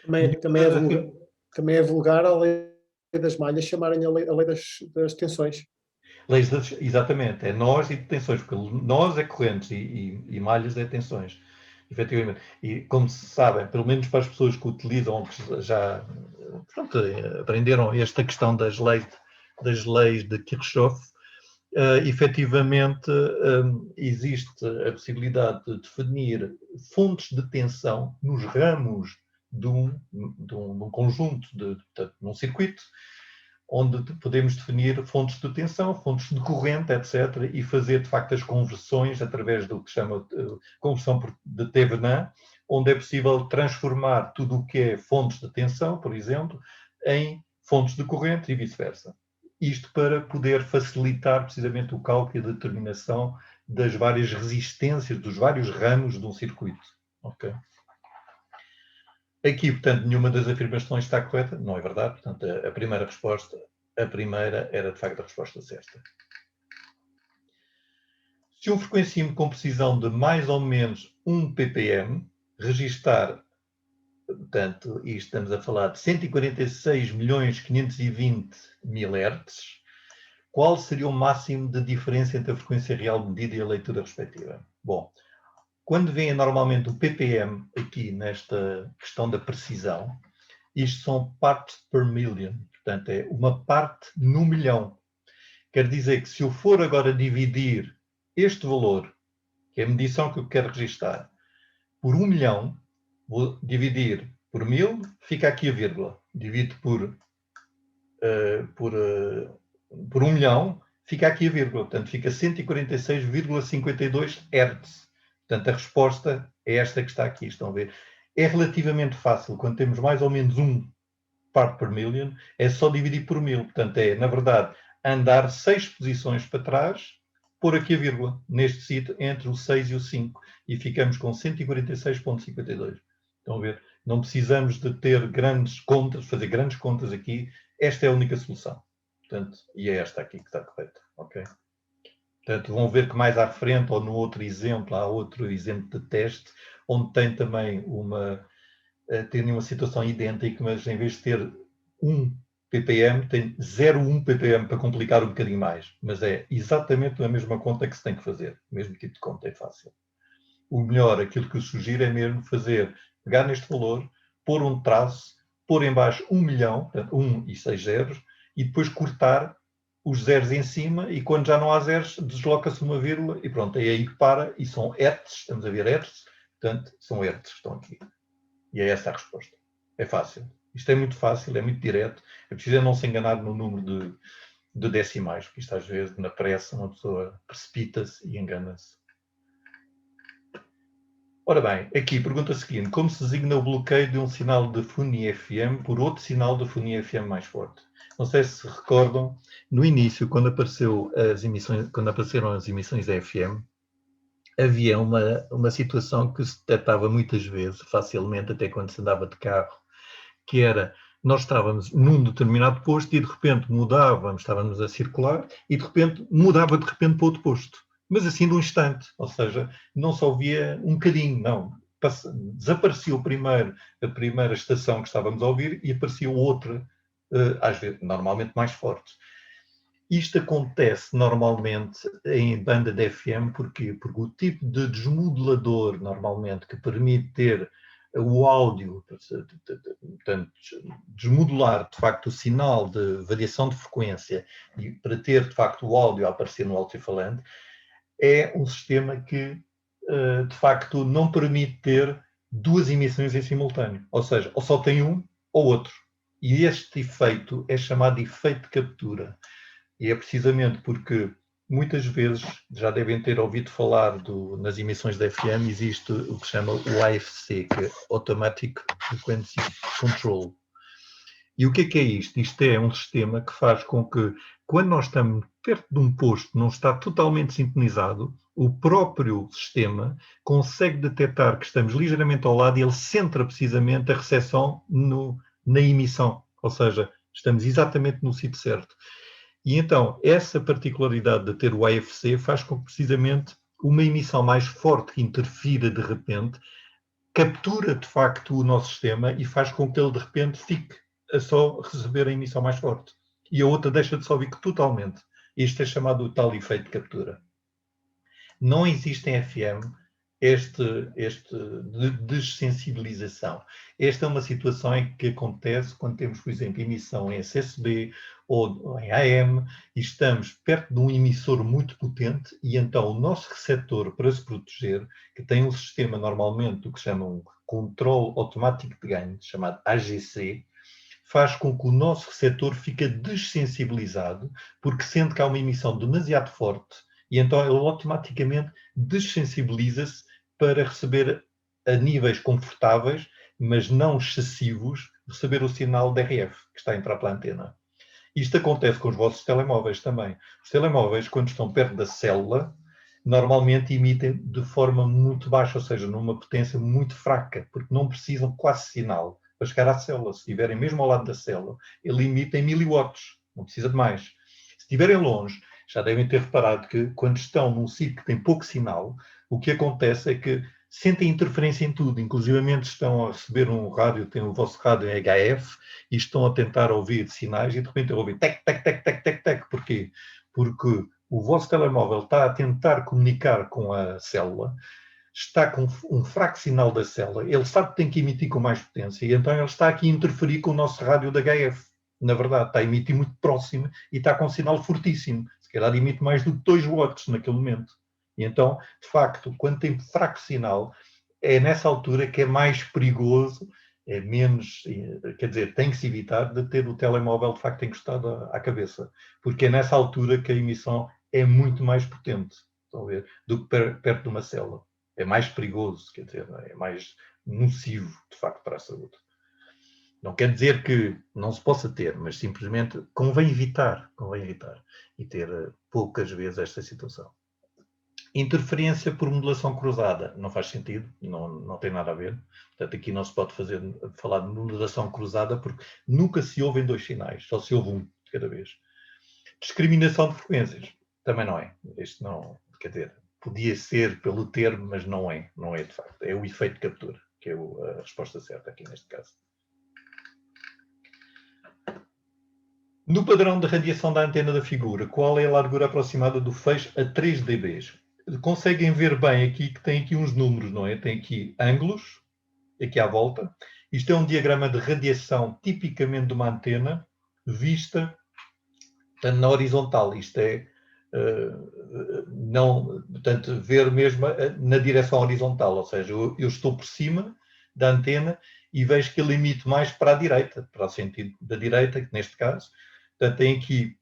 Também é vulgar a lei das malhas chamarem a lei das tensões. Exatamente, é nós e tensões, porque nós é correntes e malhas é tensões, efetivamente. E como se sabem, pelo menos para as pessoas que utilizam, que já aprenderam esta questão das leis de Kirchhoff, efetivamente existe a possibilidade de definir fontes de tensão nos ramos de um conjunto, num circuito, onde podemos definir fontes de tensão, fontes de corrente, etc., e fazer, de facto, as conversões através do que chama de conversão de Thevenin, onde é possível transformar tudo o que é fontes de tensão, por exemplo, em fontes de corrente e vice-versa. Isto para poder facilitar, precisamente, o cálculo e a determinação das várias resistências, dos vários ramos de um circuito. Ok? Aqui, portanto, nenhuma das afirmações está correta, não é verdade. Portanto, a primeira era, de facto, a resposta certa. Se um frequencímetro com precisão de mais ou menos 1 ppm registar, portanto, e estamos a falar de 146.520.000 Hz, qual seria o máximo de diferença entre a frequência real medida e a leitura respectiva? Bom, quando vem normalmente o ppm aqui nesta questão da precisão, isto são parts per million, portanto é uma parte no milhão. Quer dizer que se eu for agora dividir este valor, que é a medição que eu quero registar, por 1 milhão, vou dividir por 1000, fica aqui a vírgula. Divido por 1 milhão, fica aqui a vírgula. Portanto, fica 146,52 Hz. Portanto, a resposta é esta que está aqui, estão a ver? É relativamente fácil, quando temos mais ou menos 1 part per million, é só dividir por 1000. Portanto, é, na verdade, andar 6 posições para trás, pôr aqui a vírgula, neste sítio, entre o 6 e o 5, e ficamos com 146,52. Estão a ver? Não precisamos de ter grandes contas, fazer grandes contas aqui. Esta é a única solução. Portanto, e é esta aqui que está correta. Ok? Portanto, vão ver que mais à frente, ou no outro exemplo, há outro exemplo de teste, onde tem também tem uma situação idêntica, mas em vez de ter 1 ppm, tem 0,1 ppm para complicar um bocadinho mais. Mas é exatamente a mesma conta que se tem que fazer. O mesmo tipo de conta é fácil. O melhor, aquilo que eu sugiro é mesmo pegar neste valor, pôr um traço, pôr em baixo 1 milhão, portanto 1 e 6 zeros, e depois cortar os zeros em cima, e quando já não há zeros, desloca-se uma vírgula, e pronto, é aí que para, e são hertz, estamos a ver hertz, portanto, são hertz que estão aqui. E é essa a resposta. É fácil. Isto é muito fácil, é muito direto. É preciso não se enganar no número de decimais, porque isto às vezes, na pressa, uma pessoa precipita-se e engana-se. Ora bem, aqui pergunta a seguinte: como se designa o bloqueio de um sinal de fundo FM por outro sinal de fundo FM mais forte? Não sei se se recordam, no início, quando apareceram as emissões da FM, havia uma situação que se detectava muitas vezes, facilmente, até quando se andava de carro, que era, nós estávamos num determinado posto e de repente estávamos a circular e de repente mudava para outro posto. Mas assim de um instante, ou seja, não só via um bocadinho, não. Desaparecia a primeira estação que estávamos a ouvir e aparecia outra, às vezes, normalmente mais forte. Isto acontece normalmente em banda de FM, porquê? Porque o tipo de desmodulador, normalmente, que permite ter o áudio, portanto, desmodular, de facto, o sinal de variação de frequência e para ter, de facto, o áudio a aparecer no altifalante, é um sistema que, de facto, não permite ter duas emissões em simultâneo. Ou seja, ou só tem um ou outro. E este efeito é chamado de efeito de captura. E é precisamente porque muitas vezes já devem ter ouvido falar nas emissões da FM, existe o que se chama o AFC, que é Automatic Frequency Control. E o que é isto? Isto é um sistema que faz com que, quando nós estamos perto de um posto não está totalmente sintonizado, o próprio sistema consegue detectar que estamos ligeiramente ao lado e ele centra precisamente a recepção na emissão. Ou seja, estamos exatamente no sítio certo. E então, essa particularidade de ter o AFC faz com que, precisamente, uma emissão mais forte que interfira de repente, captura, de facto, o nosso sistema e faz com que ele, de repente, fique a só receber a emissão mais forte. E a outra deixa de se ouvir totalmente. Isto é chamado o tal efeito de captura. Não existe em FM este de dessensibilização. Esta é uma situação em que acontece quando temos, por exemplo, emissão em SSB ou em AM e estamos perto de um emissor muito potente e então o nosso receptor, para se proteger, que tem um sistema normalmente do que chamam controle automático de ganho, chamado AGC, faz com que o nosso receptor fique dessensibilizado porque sente que há uma emissão demasiado forte e então ele automaticamente dessensibiliza-se para receber a níveis confortáveis, mas não excessivos, receber o sinal de RF que está a entrar pela antena. Isto acontece com os vossos telemóveis também. Os telemóveis, quando estão perto da célula, normalmente emitem de forma muito baixa, ou seja, numa potência muito fraca, porque não precisam quase sinal para chegar à célula. Se estiverem mesmo ao lado da célula, ele emite em 1000 watts, não precisa de mais. Se estiverem longe, já devem ter reparado que quando estão num sítio que tem pouco sinal, o que acontece é que sentem interferência em tudo, inclusivamente estão a receber um rádio, tem o vosso rádio em HF, e estão a tentar ouvir sinais e de repente ouvem tec, tec, tec, tec, tec, tec. Porquê? Porque o vosso telemóvel está a tentar comunicar com a célula, está com um fraco sinal da célula, ele sabe que tem que emitir com mais potência, e então ele está aqui a interferir com o nosso rádio da HF. Na verdade, está a emitir muito próximo e está com um sinal fortíssimo. Se calhar emite mais do que 2 watts naquele momento. E então, de facto, quando tem fraco sinal, é nessa altura que é mais perigoso, é menos, quer dizer, tem que se evitar de ter o telemóvel de facto encostado à cabeça, porque é nessa altura que a emissão é muito mais potente, estão a ver, do que perto de uma célula. É mais perigoso, quer dizer, é mais nocivo, de facto, para a saúde. Não quer dizer que não se possa ter, mas simplesmente convém evitar e ter poucas vezes esta situação. Interferência por modulação cruzada não faz sentido, não tem nada a ver. Portanto, aqui não se pode falar de modulação cruzada porque nunca se ouvem 2 sinais, só se ouve um de cada vez. Discriminação de frequências também não é. Isto não, quer dizer, podia ser pelo termo, mas não é de facto. É o efeito de captura, que é a resposta certa aqui neste caso. No padrão de radiação da antena da figura, qual é a largura aproximada do feixe a 3 dB? Conseguem ver bem aqui que tem aqui uns números, não é? Tem aqui ângulos, aqui à volta. Isto é um diagrama de radiação tipicamente de uma antena vista na horizontal. Isto é, portanto, ver mesmo na direção horizontal, ou seja, eu estou por cima da antena e vejo que ele emite mais para a direita, para o sentido da direita, que neste caso. Portanto, tem aqui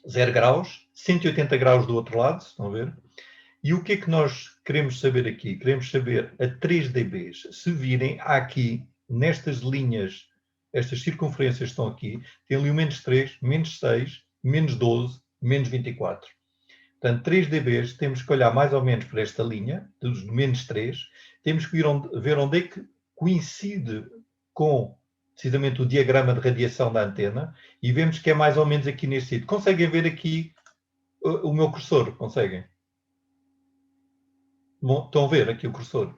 0 graus, 180 graus do outro lado, estão a ver? E o que é que nós queremos saber aqui? Queremos saber a 3 dB. Se virem, há aqui, nestas linhas, estas circunferências estão aqui, tem ali o menos 3, menos 6, menos 12, menos 24. Portanto, 3 dB, temos que olhar mais ou menos para esta linha, dos menos 3, temos que ver onde é que coincide com, precisamente, o diagrama de radiação da antena, e vemos que é mais ou menos aqui neste sítio. Conseguem ver aqui o meu cursor? Conseguem? Bom, estão a ver aqui o cursor?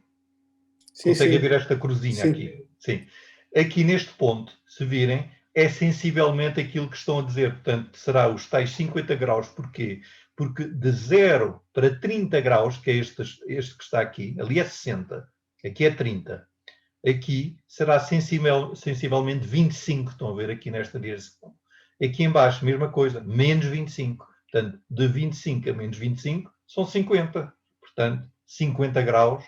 Sim, Conseguem sim. ver esta cruzinha Sim. aqui? Sim. Aqui neste ponto, se virem, é sensivelmente aquilo que estão a dizer. Portanto, será os tais 50 graus. Porquê? Porque de 0 para 30 graus, que é este que está aqui, ali é 60, aqui é 30. Aqui será sensivelmente 25, estão a ver aqui nesta direção. Aqui em baixo, mesma coisa, menos 25. Portanto, de 25 a menos 25 são 50. Portanto, 50 graus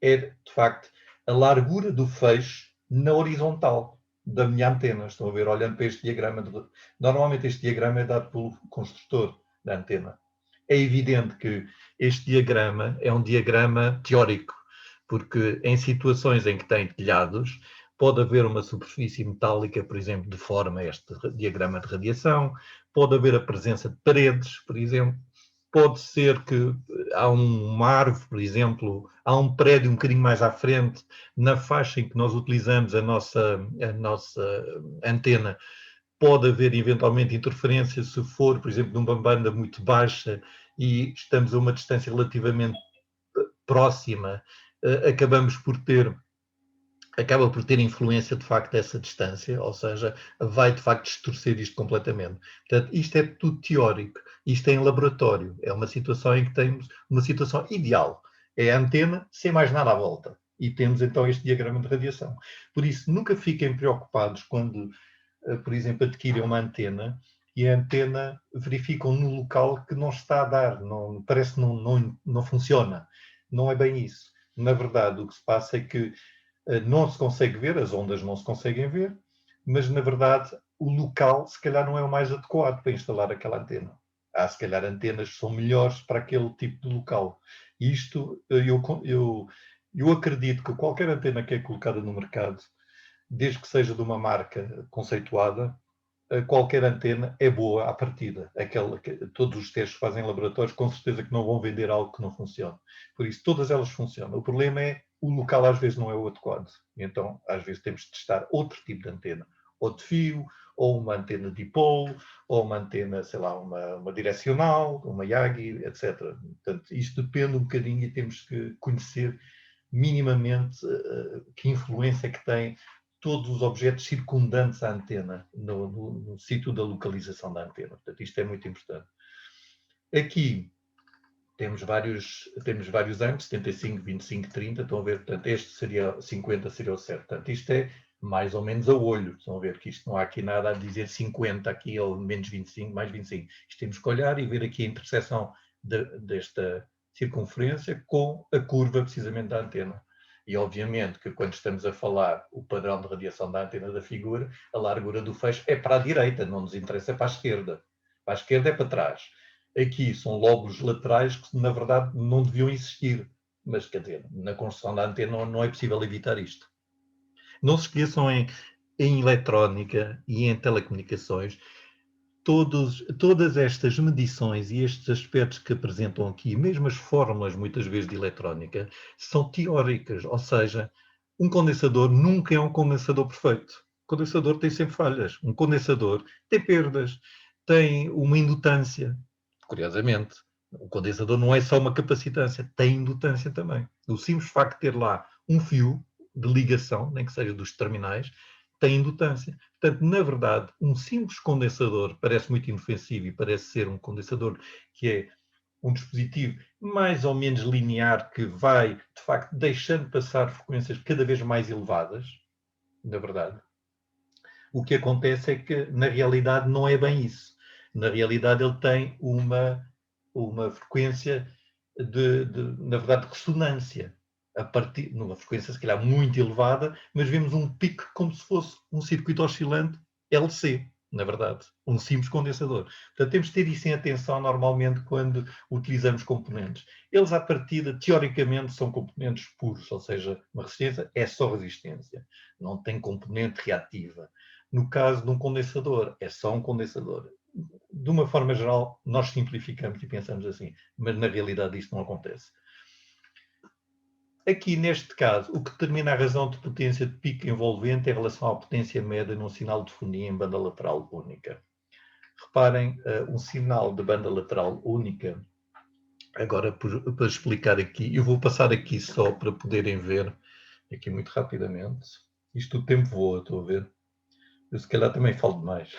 é, de facto, a largura do feixe na horizontal da minha antena. Estão a ver, olhando para este diagrama. Normalmente este diagrama é dado pelo construtor da antena. É evidente que este diagrama é um diagrama teórico, porque em situações em que tem telhados, pode haver uma superfície metálica, por exemplo, de forma a este diagrama de radiação, pode haver a presença de paredes, por exemplo, pode ser que há uma árvore, por exemplo, há um prédio um bocadinho mais à frente, na faixa em que nós utilizamos a nossa antena, pode haver eventualmente interferência se for, por exemplo, numa banda muito baixa e estamos a uma distância relativamente próxima, acaba por ter influência de facto dessa distância, ou seja, vai de facto distorcer isto completamente. Portanto, isto é tudo teórico, isto é em laboratório, é uma situação em que temos uma situação ideal, é a antena sem mais nada à volta, e temos então este diagrama de radiação. Por isso, nunca fiquem preocupados quando, por exemplo, adquirem uma antena e a antena verificam no local que não está a dar, parece que não funciona. Não é bem isso. Na verdade, o que se passa é que não se consegue ver, as ondas não se conseguem ver, mas, na verdade, o local, se calhar, não é o mais adequado para instalar aquela antena. Há, se calhar, antenas que são melhores para aquele tipo de local. Isto, eu acredito que qualquer antena que é colocada no mercado, desde que seja de uma marca conceituada, qualquer antena é boa à partida. Todos os testes que fazem em laboratórios, com certeza que não vão vender algo que não funcione. Por isso, todas elas funcionam. O problema é o local às vezes não é o adequado. Então, às vezes temos de testar outro tipo de antena. Ou de fio, ou uma antena dipolo, ou uma antena, sei lá, uma direcional, uma Yagi, etc. Portanto, isto depende um bocadinho e temos que conhecer minimamente que influência que tem todos os objetos circundantes à antena, no sítio da localização da antena. Portanto, isto é muito importante. Aqui temos vários ângulos, 75, 25, 30, estão a ver, portanto, este seria 50, seria o certo. Portanto, isto é mais ou menos a olho, estão a ver que isto não há aqui nada a dizer 50 aqui ou menos 25, mais 25. Isto temos que olhar e ver aqui a interseção desta circunferência com a curva precisamente da antena. E obviamente que quando estamos a falar o padrão de radiação da antena da figura, a largura do feixe é para a direita, não nos interessa para a esquerda. Para a esquerda é para trás. Aqui são lóbulos laterais que, na verdade, não deviam existir. Mas, quer dizer, na construção da antena não é possível evitar isto. Não se esqueçam em eletrónica e em telecomunicações, todas estas medições e estes aspectos que apresentam aqui, mesmo as fórmulas, muitas vezes, de eletrónica, são teóricas. Ou seja, um condensador nunca é um condensador perfeito. O condensador tem sempre falhas. Um condensador tem perdas, tem uma indutância. Curiosamente, o condensador não é só uma capacitância, tem indutância também. O simples facto de ter lá um fio de ligação, nem que seja dos terminais, tem indutância. Portanto, na verdade, um simples condensador parece muito inofensivo e parece ser um condensador que é um dispositivo mais ou menos linear que vai, de facto, deixando passar frequências cada vez mais elevadas, na verdade. O que acontece é que, na realidade, não é bem isso. Na realidade, ele tem uma frequência na verdade, de ressonância. a partir, numa frequência se calhar muito elevada, mas vemos um pico como se fosse um circuito oscilante LC, na verdade, um simples condensador. Portanto, temos de ter isso em atenção normalmente quando utilizamos componentes. Eles, à partida, teoricamente, são componentes puros, ou seja, uma resistência é só resistência, não tem componente reativa. No caso de um condensador, é só um condensador. De uma forma geral, nós simplificamos e pensamos assim, mas na realidade isto não acontece. Aqui, neste caso, o que determina a razão de potência de pico envolvente é em relação à potência média num sinal de fonia em banda lateral única. Reparem, um sinal de banda lateral única, agora para explicar aqui, eu vou passar aqui só para poderem ver, aqui muito rapidamente. Isto o tempo voa, estou a ver. Eu se calhar também falo demais.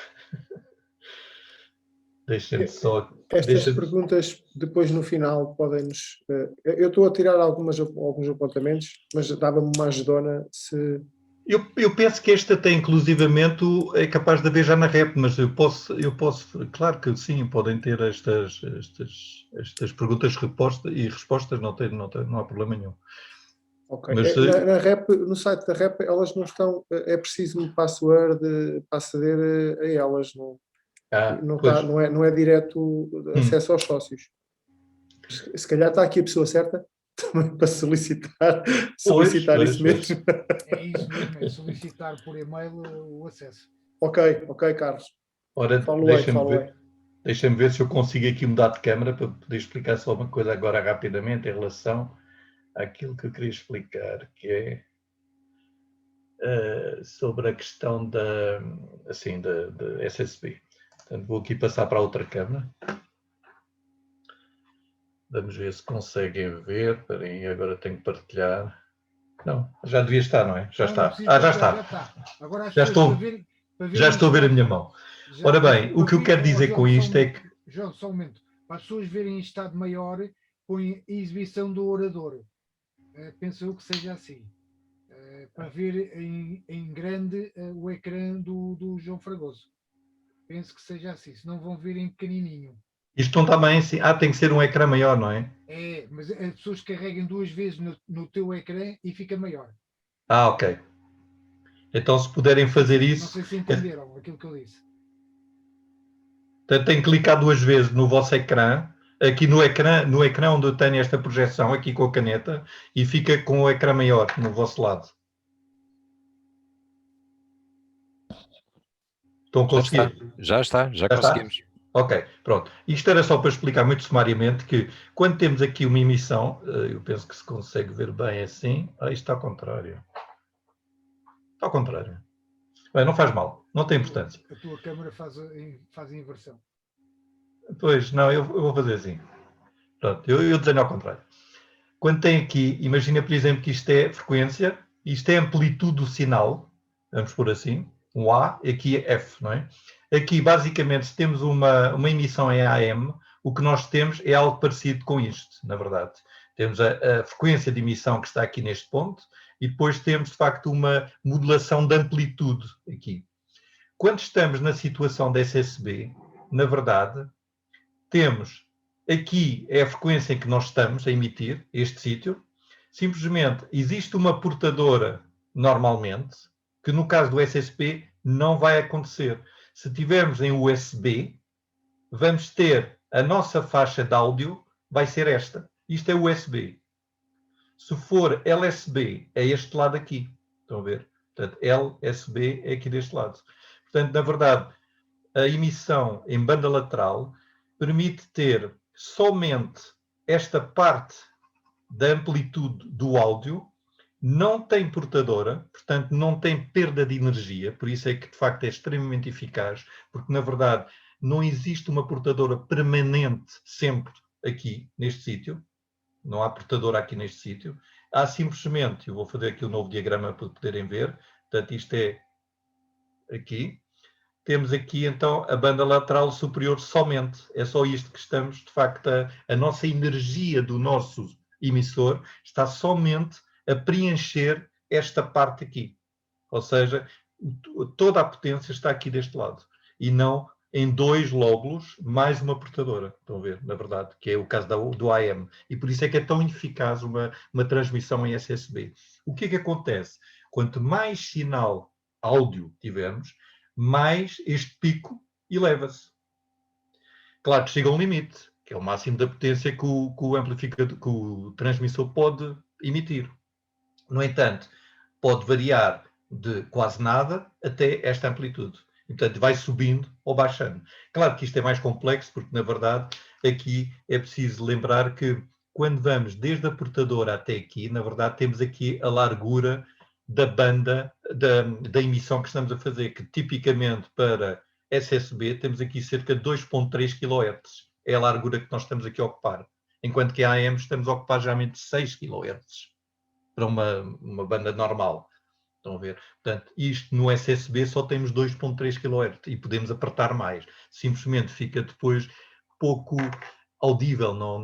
Deixem-me só... Estas perguntas depois no final podem-nos... eu estou a tirar alguns apontamentos, mas dava-me uma ajudona se... Eu penso que esta tem inclusivamente, é capaz de haver já na REP, mas eu posso, claro que sim, podem ter estas perguntas e respostas, não há problema nenhum. Ok, mas, na REP, no site da REP, elas não estão, é preciso um password para aceder a elas, não é direto acesso aos sócios. Se calhar está aqui a pessoa certa também para solicitar isso mesmo. É isso mesmo, é solicitar por e-mail o acesso. Ok, Carlos. Ora, deixa-me ver se eu consigo aqui mudar de câmara para poder explicar só uma coisa agora rapidamente em relação àquilo que eu queria explicar, que é sobre a questão da SSB. Portanto, vou aqui passar para a outra câmara. Vamos ver se conseguem ver. Espera aí, agora tenho que partilhar. Não, já devia estar, não é? Já está. Já está. Agora já estou a ver a minha mão. Ora bem, o que eu quero dizer com isto é que... João, só um momento. Para as pessoas verem em estado maior, põe exibição do orador. Penso eu que seja assim. Para ver em grande o ecrã do João Fragoso. Penso que seja assim, senão vão ver em pequenininho. Isto não está bem assim. Tem que ser um ecrã maior, não é? É, mas as pessoas carregam 2 vezes no teu ecrã e fica maior. Ok. Então, se puderem fazer isso... Não sei se entenderam aquilo que eu disse. Então, tem que clicar 2 vezes no vosso ecrã, aqui no ecrã onde eu tenho esta projeção, aqui com a caneta, e fica com o ecrã maior no vosso lado. Estão a conseguir? Já conseguimos. Ok, pronto. Isto era só para explicar muito sumariamente que quando temos aqui uma emissão, eu penso que se consegue ver bem assim. Isto está ao contrário. Está ao contrário. Bem, não faz mal, não tem importância. A tua câmera faz a inversão. Pois, não, eu vou fazer assim. Pronto, eu desenho ao contrário. Quando tem aqui, imagina por exemplo que isto é frequência, isto é amplitude do sinal, vamos por assim, um A, aqui é F, não é? Aqui, basicamente, se temos uma emissão em AM, o que nós temos é algo parecido com isto, na verdade. Temos a frequência de emissão que está aqui neste ponto e depois temos, de facto, uma modulação de amplitude aqui. Quando estamos na situação da SSB, na verdade, temos aqui é a frequência em que nós estamos a emitir, este sítio. Simplesmente, existe uma portadora, normalmente, que no caso do SSB não vai acontecer. Se tivermos em USB, vamos ter a nossa faixa de áudio, vai ser esta. Isto é USB. Se for LSB, é este lado aqui. Estão a ver? Portanto, LSB é aqui deste lado. Portanto, na verdade, a emissão em banda lateral permite ter somente esta parte da amplitude do áudio, não tem portadora, portanto não tem perda de energia, por isso é que de facto é extremamente eficaz, porque na verdade não existe uma portadora permanente sempre aqui neste sítio, não há portadora aqui neste sítio, há simplesmente, eu vou fazer aqui um novo diagrama para poderem ver, portanto isto é aqui, temos aqui então a banda lateral superior somente, é só isto que estamos, de facto a nossa energia do nosso emissor está somente a preencher esta parte aqui. Ou seja, toda a potência está aqui deste lado. E não em 2 lóbulos mais uma portadora, estão a ver, na verdade, que é o caso do AM. E por isso é que é tão ineficaz uma transmissão em SSB. O que é que acontece? Quanto mais sinal áudio tivermos, mais este pico eleva-se. Claro que chega a um limite, que é o máximo da potência que o amplificador, que o transmissor pode emitir. No entanto, pode variar de quase nada até esta amplitude. E, portanto, vai subindo ou baixando. Claro que isto é mais complexo, porque, na verdade, aqui é preciso lembrar que, quando vamos desde a portadora até aqui, na verdade, temos aqui a largura da banda da emissão que estamos a fazer, que tipicamente para SSB temos aqui cerca de 2.3 kHz. É a largura que nós estamos aqui a ocupar. Enquanto que a AM estamos a ocupar geralmente 6 kHz para uma banda normal. Estão a ver? Portanto, isto no SSB só temos 2.3 kHz e podemos apertar mais. Simplesmente fica depois pouco audível, não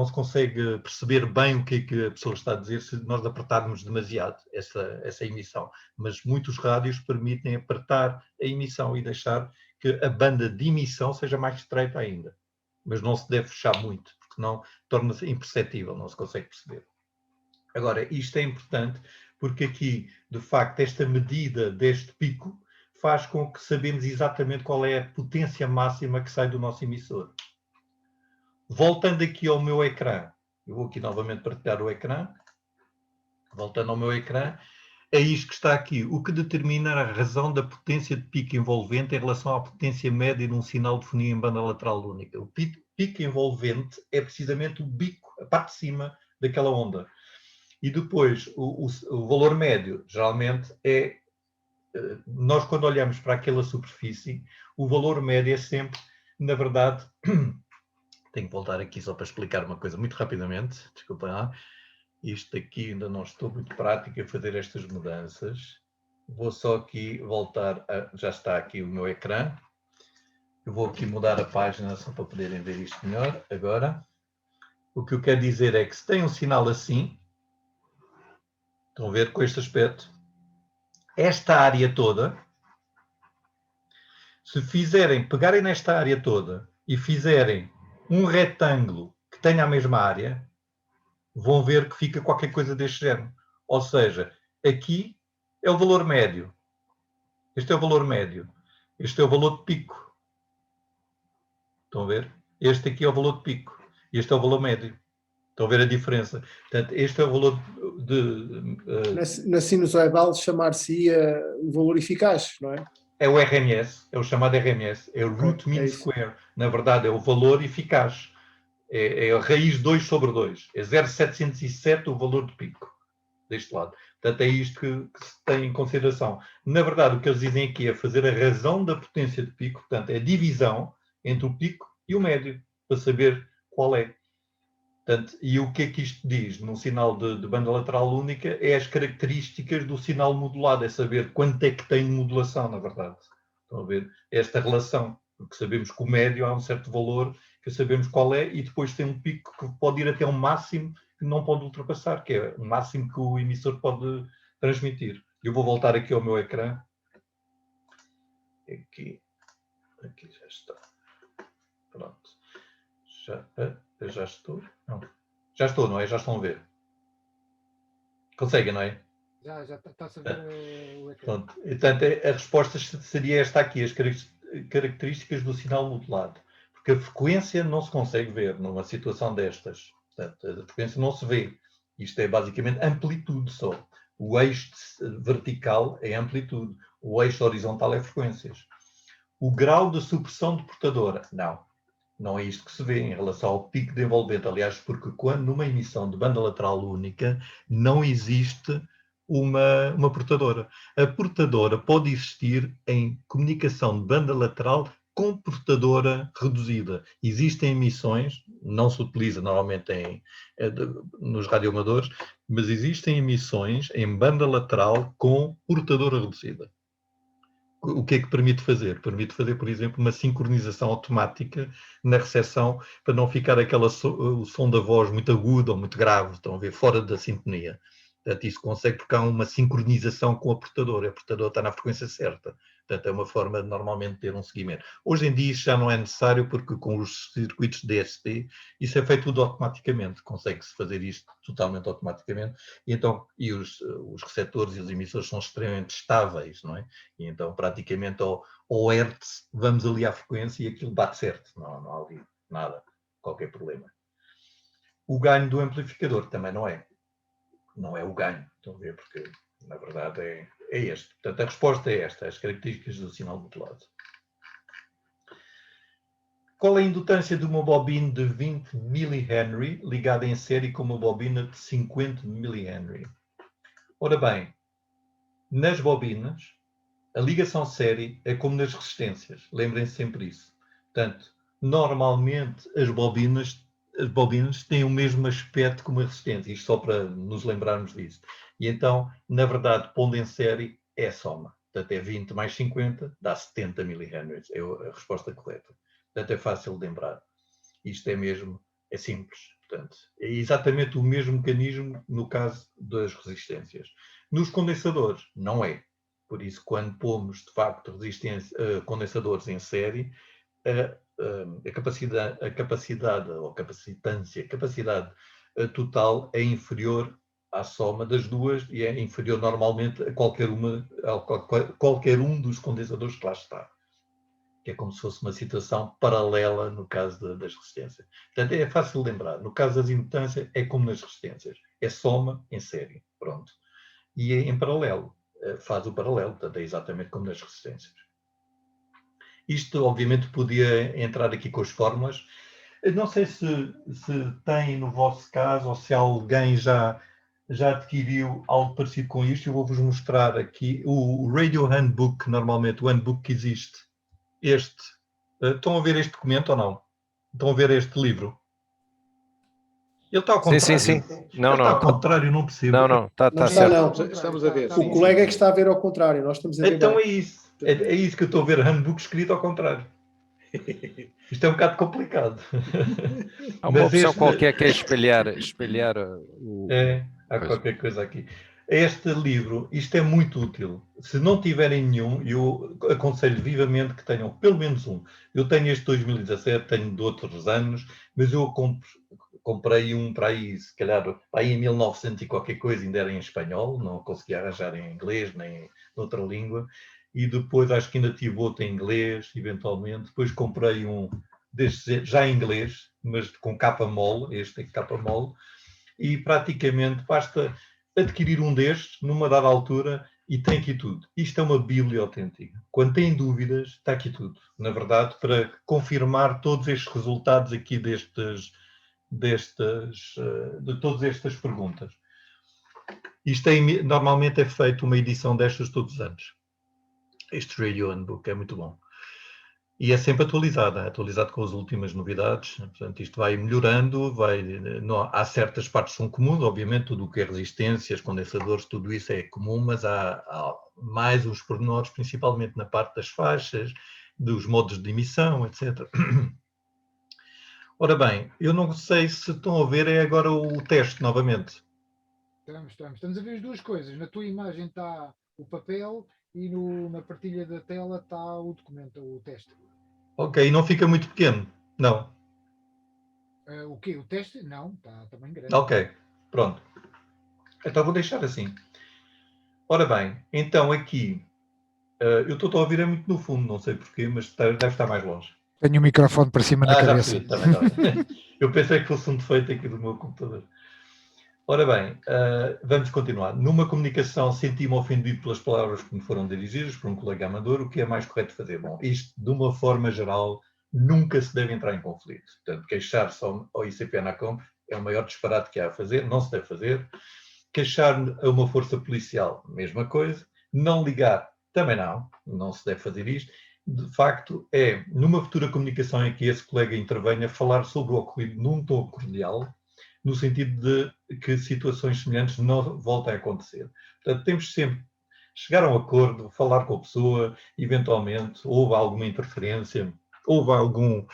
se consegue perceber bem o que é que a pessoa está a dizer se nós apertarmos demasiado essa emissão. Mas muitos rádios permitem apertar a emissão e deixar que a banda de emissão seja mais estreita ainda. Mas não se deve fechar muito, porque senão torna-se imperceptível, não se consegue perceber. Agora, isto é importante porque aqui, de facto, esta medida deste pico faz com que sabemos exatamente qual é a potência máxima que sai do nosso emissor. Voltando aqui ao meu ecrã, eu vou aqui novamente partilhar o ecrã. Voltando ao meu ecrã, é isto que está aqui. O que determina a razão da potência de pico envolvente em relação à potência média num sinal de fonia em banda lateral única. O pico envolvente é precisamente o bico, a parte de cima daquela onda. E depois, o valor médio, geralmente, é... Nós, quando olhamos para aquela superfície, o valor médio é sempre, na verdade... Tenho que voltar aqui só para explicar uma coisa muito rapidamente. Desculpem lá. Isto aqui ainda não estou muito prático a fazer estas mudanças. Vou só aqui voltar a... Já está aqui o meu ecrã. Eu vou aqui mudar a página só para poderem ver isto melhor. Agora, o que eu quero dizer é que se tem um sinal assim... Estão a ver com este aspecto? Esta área toda, se pegarem nesta área toda e fizerem um retângulo que tenha a mesma área, vão ver que fica qualquer coisa deste género. Ou seja, aqui é o valor médio. Este é o valor médio. Este é o valor de pico. Estão a ver? Este aqui é o valor de pico. Este é o valor médio. Estão a ver a diferença? Portanto, este é o valor Na sinusoidal chamar-se-ia o valor eficaz, não é? É o RMS, é o chamado RMS, é o Root Mean Square. Na verdade, é o valor eficaz. É a raiz 2 sobre 2. É 0,707 o valor de pico deste lado. Portanto, é isto que se tem em consideração. Na verdade, o que eles dizem aqui é fazer a razão da potência de pico, portanto, é a divisão entre o pico e o médio, para saber qual é. Portanto, e o que é que isto diz? Num sinal de banda lateral única é as características do sinal modulado, é saber quanto é que tem modulação, na verdade. Estão a ver? Esta relação, porque sabemos que o médio há um certo valor, que sabemos qual é, e depois tem um pico que pode ir até um máximo que não pode ultrapassar, que é o máximo que o emissor pode transmitir. Eu vou voltar aqui ao meu ecrã. Aqui já está. Pronto. Já estou? Não. Já estou, não é? Já estão a ver. Conseguem, não é? Já está-se a ver o ecrã. Pronto. Portanto, a resposta seria esta aqui, as características do sinal modulado. Porque a frequência não se consegue ver numa situação destas. Portanto, a frequência não se vê. Isto é basicamente amplitude só. O eixo vertical é amplitude. O eixo horizontal é frequências. O grau de supressão de portadora, não é isto que se vê em relação ao pico de envolvente. Aliás, porque quando numa emissão de banda lateral única não existe uma portadora. A portadora pode existir em comunicação de banda lateral com portadora reduzida. Existem emissões, não se utiliza normalmente nos radioamadores, mas existem emissões em banda lateral com portadora reduzida. O que é que permite fazer? Permite fazer, por exemplo, uma sincronização automática na recepção para não ficar o som da voz muito agudo ou muito grave, estão a ver, fora da sintonia. Portanto, isso consegue porque há uma sincronização com a portadora está na frequência certa. Portanto, é uma forma de normalmente ter um seguimento. Hoje em dia isso já não é necessário, porque com os circuitos DSP, isso é feito tudo automaticamente, consegue-se fazer isto totalmente automaticamente, e os receptores e os emissores são extremamente estáveis, não é? E então praticamente ao hertz vamos ali à frequência e aquilo bate certo, não há ali nada, qualquer problema. O ganho do amplificador também não é o ganho, estão a ver, porque na verdade é este. Portanto, a resposta é esta, as características do sinal modulado. Qual é a indutância de uma bobina de 20 mH ligada em série com uma bobina de 50 mH? Ora bem, nas bobinas, a ligação série é como nas resistências. Lembrem-se sempre isso. Portanto, normalmente as bobinas têm o mesmo aspecto que uma resistência. Isto só para nos lembrarmos disso. E então, na verdade, pondo em série, é soma. Portanto, é 20 mais 50, dá 70 mH. É a resposta correta. Portanto, é fácil de lembrar. Isto é simples. Portanto, é exatamente o mesmo mecanismo no caso das resistências. Nos condensadores, não é. Por isso, quando pomos, de facto, condensadores em série, a capacidade ou capacitância, capacidade total é inferior à soma das duas e é inferior normalmente a qualquer um dos condensadores que lá está. Que é como se fosse uma situação paralela no caso das resistências. Portanto, é fácil de lembrar. No caso das indutâncias, é como nas resistências. É soma em série. Pronto. E é em paralelo. Faz o paralelo. Portanto, é exatamente como nas resistências. Isto, obviamente, podia entrar aqui com as fórmulas. Não sei se tem no vosso caso ou se alguém já adquiriu algo parecido com isto. Eu vou-vos mostrar aqui o Radio Handbook, normalmente o handbook que existe. Estão a ver este documento ou não? Estão a ver este livro? Ele está ao contrário. Sim. Não. Está ao contrário, não percebo. Não, está Não está, certo. não. Estamos a ver. O colega é que está a ver ao contrário, nós estamos a ver. Então bem. é isso. É isso que eu estou a ver, handbook escrito ao contrário. Isto é um bocado complicado. Há uma Mas opção este- qualquer que é espelhar o... Há qualquer coisa aqui. Este livro, isto é muito útil. Se não tiverem nenhum, eu aconselho vivamente que tenham pelo menos um. Eu tenho este 2017, tenho de outros anos, mas eu comprei um para aí, se calhar, para aí em 1900 e qualquer coisa, ainda era em espanhol, não conseguia arranjar em inglês nem noutra língua. E depois acho que ainda tive outro em inglês, eventualmente. Depois comprei um destes já em inglês, mas com capa mole, este tem capa mole, e praticamente basta adquirir um destes numa dada altura e tem aqui tudo. Isto é uma bíblia autêntica. Quando têm dúvidas, está aqui tudo. Na verdade, para confirmar todos estes resultados aqui de todas estas perguntas. Isto normalmente é feito uma edição destas todos os anos. Este Radio Handbook é muito bom. E é sempre atualizado com as últimas novidades. Portanto, isto vai melhorando, há certas partes que são comuns, obviamente, tudo o que é resistências, condensadores, tudo isso é comum, mas há mais uns pormenores, principalmente na parte das faixas, dos modos de emissão, etc. Ora bem, eu não sei se estão a ver, é agora o teste novamente. Estamos a ver as duas coisas. Na tua imagem está o papel e na partilha da tela está o documento, o teste. Ok, e não fica muito pequeno? Não. O quê? O teste? Não, está também grande. Ok, pronto. Então vou deixar assim. Ora bem, então aqui, eu estou a ouvir muito no fundo, não sei porquê, mas deve estar mais longe. Tenho o microfone para cima da cabeça. Já percebi, também. Eu pensei que fosse um defeito aqui do meu computador. Ora bem, vamos continuar. Numa comunicação, senti-me ofendido pelas palavras que me foram dirigidas por um colega amador. O que é mais correto fazer? Bom, isto, de uma forma geral, nunca se deve entrar em conflito. Portanto, queixar-se ao ICP ANACOM é o maior disparate que há a fazer, não se deve fazer. Queixar a uma força policial, mesma coisa. Não ligar, também não se deve fazer isto. De facto, numa futura comunicação em que esse colega intervenha, falar sobre o ocorrido num tom cordial, no sentido de que situações semelhantes não voltem a acontecer. Portanto, temos sempre chegar a um acordo, falar com a pessoa, eventualmente houve alguma interferência, houve algum...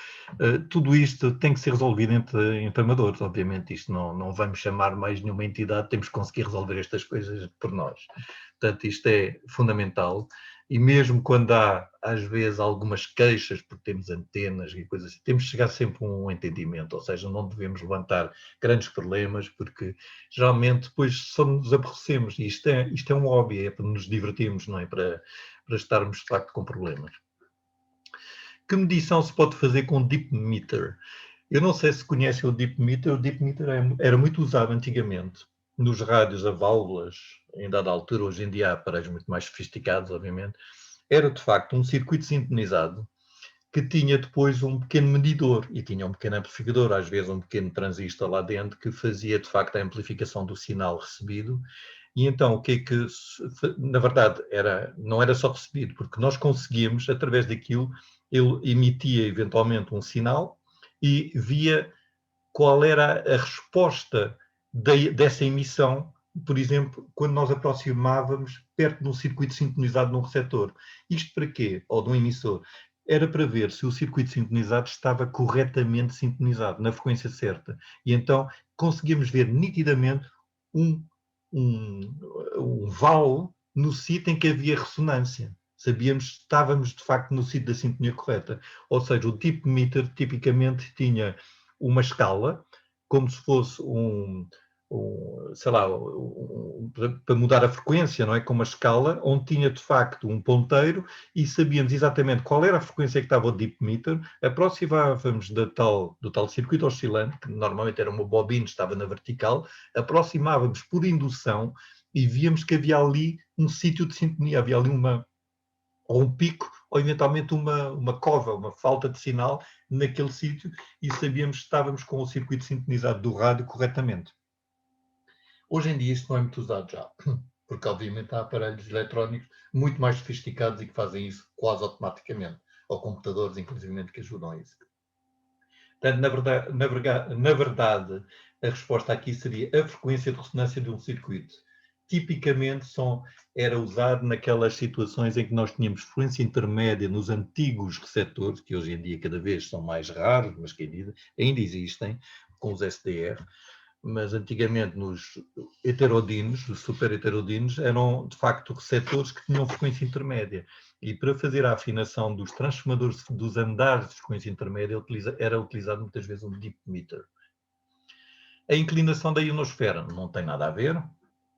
tudo isto tem que ser resolvido entre amadores, obviamente. Isto não vamos chamar mais nenhuma entidade, temos que conseguir resolver estas coisas por nós. Portanto, isto é fundamental. E mesmo quando há, às vezes, algumas queixas, porque temos antenas e coisas assim, temos que chegar sempre a um entendimento, ou seja, não devemos levantar grandes problemas, porque geralmente depois só nos aborrecemos. E isto é um hobby, é para nos divertirmos, não é para estarmos, de facto, com problemas. Que medição se pode fazer com Deep Meter? Eu não sei se conhecem o Deep Meter. O Deep Meter era muito usado antigamente nos rádios a válvulas, em dada altura. Hoje em dia há aparelhos muito mais sofisticados, obviamente. Era, de facto, um circuito sintonizado que tinha depois um pequeno medidor e tinha um pequeno amplificador, às vezes um pequeno transistor lá dentro, que fazia, de facto, a amplificação do sinal recebido. E então, o que é que, na verdade, não era só recebido, porque nós conseguíamos, através daquilo, ele emitia eventualmente um sinal e via qual era a resposta dessa emissão, por exemplo, quando nós aproximávamos perto de um circuito sintonizado num receptor. Isto para quê? Ou de um emissor? Era para ver se o circuito sintonizado estava corretamente sintonizado, na frequência certa. E então conseguíamos ver nitidamente um vale no sítio em que havia ressonância. Estávamos de facto no sítio da sintonia correta. Ou seja, o Deep Meter tipicamente tinha uma escala, como se fosse para mudar a frequência, não é? Com uma escala, onde tinha de facto um ponteiro e sabíamos exatamente qual era a frequência que estava o Deep Meter, aproximávamos do tal circuito oscilante, que normalmente era uma bobina, estava na vertical, aproximávamos por indução e víamos que havia ali um sítio de sintonia, havia ali ou um pico, ou eventualmente uma cova, uma falta de sinal naquele sítio, e sabíamos que estávamos com o circuito sintonizado do rádio corretamente. Hoje em dia isto não é muito usado já, porque obviamente há aparelhos eletrónicos muito mais sofisticados e que fazem isso quase automaticamente, ou computadores, inclusive, que ajudam a isso. Portanto, na verdade, a resposta aqui seria a frequência de ressonância de um circuito. Tipicamente era usado naquelas situações em que nós tínhamos frequência intermédia nos antigos receptores, que hoje em dia cada vez são mais raros, mas que ainda existem, com os SDR, mas antigamente nos heterodinos, os super heterodinos, eram de facto receptores que tinham frequência intermédia. E para fazer a afinação dos transformadores dos andares de frequência intermédia, era utilizado muitas vezes um Deep Meter. A inclinação da ionosfera não tem nada a ver.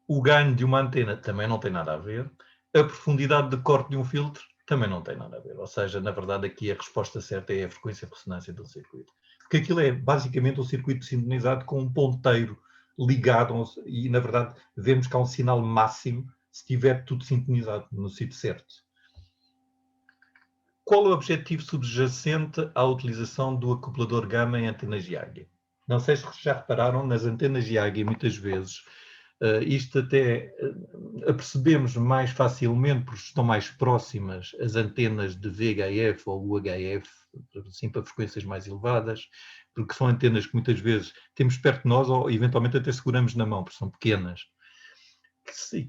O ganho de uma antena também não tem nada a ver. A profundidade de corte de um filtro também não tem nada a ver. Ou seja, na verdade, aqui a resposta certa é a frequência de ressonância do circuito. Porque aquilo é basicamente um circuito sintonizado com um ponteiro ligado e, na verdade, vemos que há um sinal máximo se estiver tudo sintonizado no sítio certo. Qual é o objetivo subjacente à utilização do acoplador gama em antenas Yagi? Não sei se já repararam, nas antenas Yagi, muitas vezes, isto até apercebemos mais facilmente, porque estão mais próximas as antenas de VHF ou UHF, assim, para frequências mais elevadas, porque são antenas que muitas vezes temos perto de nós ou eventualmente até seguramos na mão, porque são pequenas,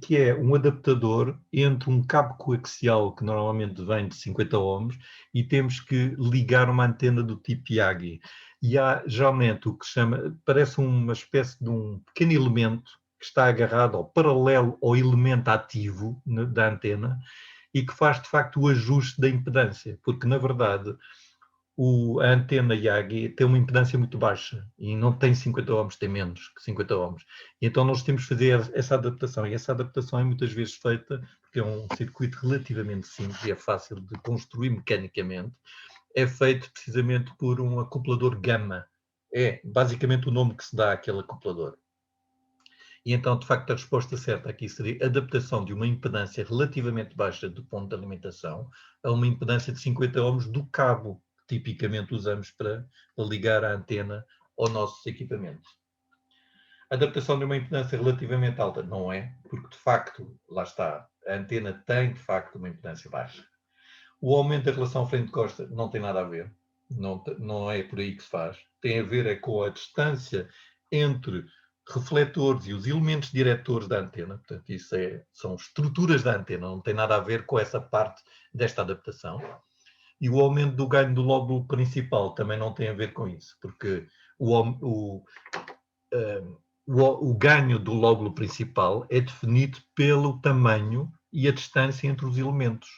que é um adaptador entre um cabo coaxial que normalmente vem de 50 ohms e temos que ligar uma antena do tipo Yagi. E há geralmente o que parece uma espécie de um pequeno elemento que está agarrado ao paralelo ao elemento ativo da antena e que faz de facto o ajuste da impedância, porque na verdade a antena Yagi tem uma impedância muito baixa e não tem 50 ohms, tem menos que 50 ohms. E então nós temos que fazer essa adaptação, e essa adaptação é muitas vezes feita, porque é um circuito relativamente simples e é fácil de construir mecanicamente, é feito precisamente por um acoplador gama. É basicamente o nome que se dá àquele acoplador. E então, de facto, a resposta certa aqui seria a adaptação de uma impedância relativamente baixa do ponto de alimentação a uma impedância de 50 ohms do cabo que tipicamente usamos para ligar a antena aos nossos equipamentos. A adaptação de uma impedância relativamente alta não é, porque de facto, lá está, a antena tem de facto uma impedância baixa. O aumento da relação frente-costa não tem nada a ver, não é por aí que se faz. Tem a ver com a distância entre refletores e os elementos diretores da antena, portanto, isso são estruturas da antena, não tem nada a ver com essa parte desta adaptação. E o aumento do ganho do lóbulo principal também não tem a ver com isso, porque o ganho do lóbulo principal é definido pelo tamanho e a distância entre os elementos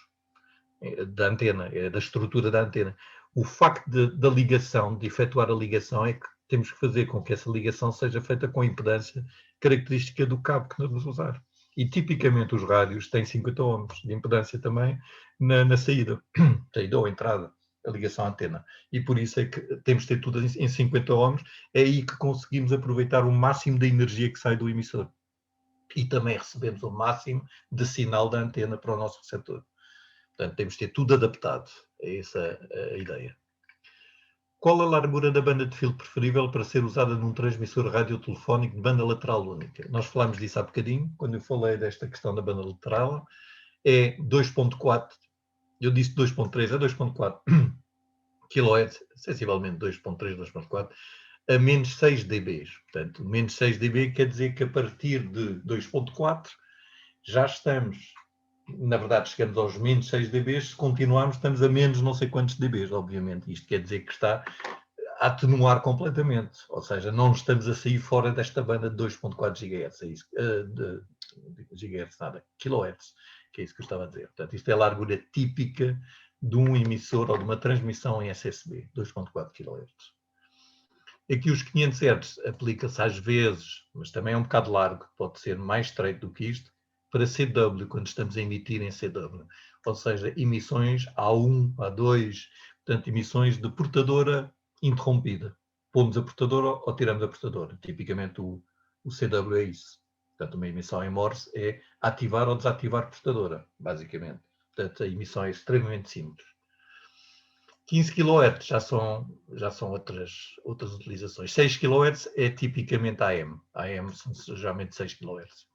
da antena, da estrutura da antena. O facto da ligação, de efetuar a ligação, é que temos que fazer com que essa ligação seja feita com a impedância característica do cabo que nós vamos usar. E tipicamente os rádios têm 50 ohms de impedância também na saída ou entrada, a ligação à antena. E por isso é que temos de ter tudo em 50 ohms, é aí que conseguimos aproveitar o máximo da energia que sai do emissor. E também recebemos o máximo de sinal da antena para o nosso receptor. Portanto, temos de ter tudo adaptado. É essa a ideia. Qual a largura da banda de fio preferível para ser usada num transmissor radiotelefónico de banda lateral única? Nós falámos disso há bocadinho, quando eu falei desta questão da banda lateral. É 2.4, eu disse 2.3, é 2.4 kHz, sensivelmente 2.3, 2.4, a menos 6 dB. Portanto, menos 6 dB quer dizer que a partir de 2.4 já estamos, na verdade chegamos aos menos 6 dB, se continuarmos estamos a menos não sei quantos dB, obviamente. Isto quer dizer que está a atenuar completamente, ou seja, não estamos a sair fora desta banda de 2.4 GHz, é isso, GHz nada, kHz, que é isso que eu estava a dizer. Portanto, isto é a largura típica de um emissor ou de uma transmissão em SSB, 2.4 kHz. Aqui os 500 Hz aplica-se às vezes, mas também é um bocado largo, pode ser mais estreito do que isto, para CW, quando estamos a emitir em CW. Ou seja, emissões A1, A2, portanto, emissões de portadora interrompida. Pomos a portadora ou tiramos a portadora. Tipicamente o CW é isso. Portanto, uma emissão em Morse é ativar ou desativar a portadora, basicamente. Portanto, a emissão é extremamente simples. 15 kHz já são outras utilizações. 6 kHz é tipicamente AM. AM são geralmente 6 kHz.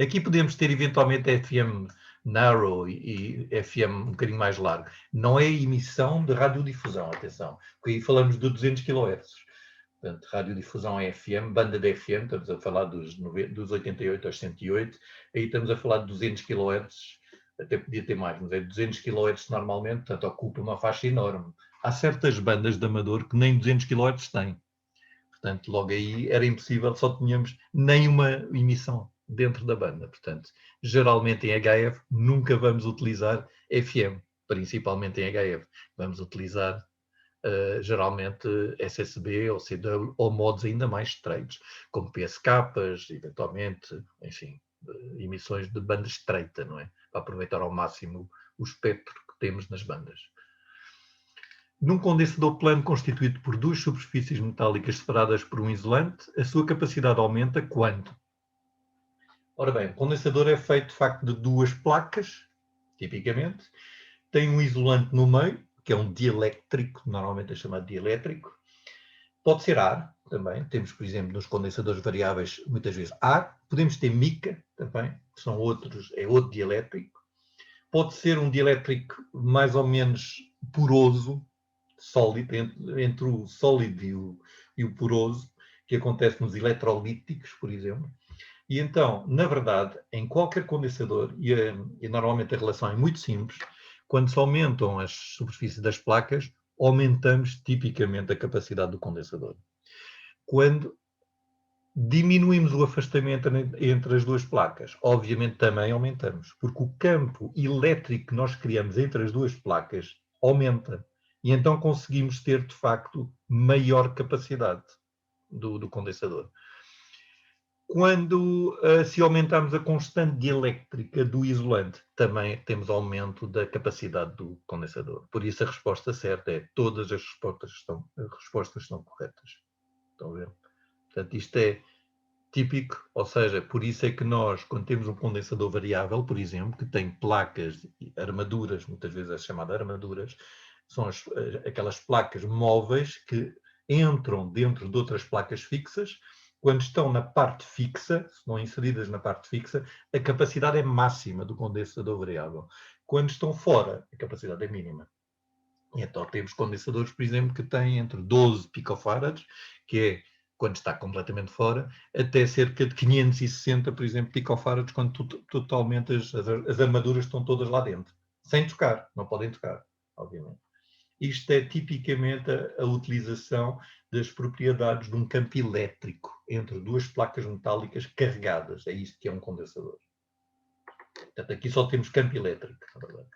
Aqui podemos ter eventualmente FM narrow e FM um bocadinho mais largo. Não é emissão de radiodifusão, atenção, porque aí falamos de 200 kHz. Portanto, radiodifusão é FM, banda de FM, estamos a falar dos 88 aos 108, aí estamos a falar de 200 kHz, até podia ter mais, mas é 200 kHz normalmente, portanto ocupa uma faixa enorme. Há certas bandas de amador que nem 200 kHz têm. Portanto, logo aí era impossível, só tínhamos nem uma emissão dentro da banda. Portanto, geralmente em HF nunca vamos utilizar FM, principalmente em HF. Vamos utilizar geralmente SSB ou CW ou modos ainda mais estreitos, como PSKs, eventualmente, enfim, emissões de banda estreita, não é? Para aproveitar ao máximo o espectro que temos nas bandas. Num condensador plano constituído por duas superfícies metálicas separadas por um isolante, a sua capacidade aumenta quando? Ora bem, o condensador é feito de facto de duas placas, tipicamente, tem um isolante no meio, que é um dielétrico, normalmente é chamado dielétrico, pode ser ar também, temos por exemplo nos condensadores variáveis muitas vezes ar, podemos ter mica também, que são outro dielétrico, pode ser um dielétrico mais ou menos poroso, sólido, entre o sólido e o poroso, que acontece nos eletrolíticos, por exemplo. E então, na verdade, em qualquer condensador, e normalmente a relação é muito simples, quando se aumentam as superfícies das placas, aumentamos tipicamente a capacidade do condensador. Quando diminuímos o afastamento entre as duas placas, obviamente também aumentamos, porque o campo elétrico que nós criamos entre as duas placas aumenta. E então conseguimos ter, de facto, maior capacidade do condensador. Quando se aumentarmos a constante dielétrica do isolante, também temos aumento da capacidade do condensador. Por isso a resposta certa é todas as respostas estão corretas. Estão a ver? Portanto, isto é típico, ou seja, por isso é que nós, quando temos um condensador variável, por exemplo, que tem placas, armaduras, muitas vezes é chamada armaduras, são aquelas placas móveis que entram dentro de outras placas fixas. Quando estão na parte fixa, se não inseridas na parte fixa, a capacidade é máxima do condensador variável. Quando estão fora, a capacidade é mínima. E então temos condensadores, por exemplo, que têm entre 12 picofarads, que é quando está completamente fora, até cerca de 560, por exemplo, picofarads, quando totalmente as armaduras estão todas lá dentro. Sem tocar, não podem tocar. obviamente. Isto é tipicamente a utilização das propriedades de um campo elétrico entre duas placas metálicas carregadas. É isto que é um condensador. Portanto, aqui só temos campo elétrico, na verdade.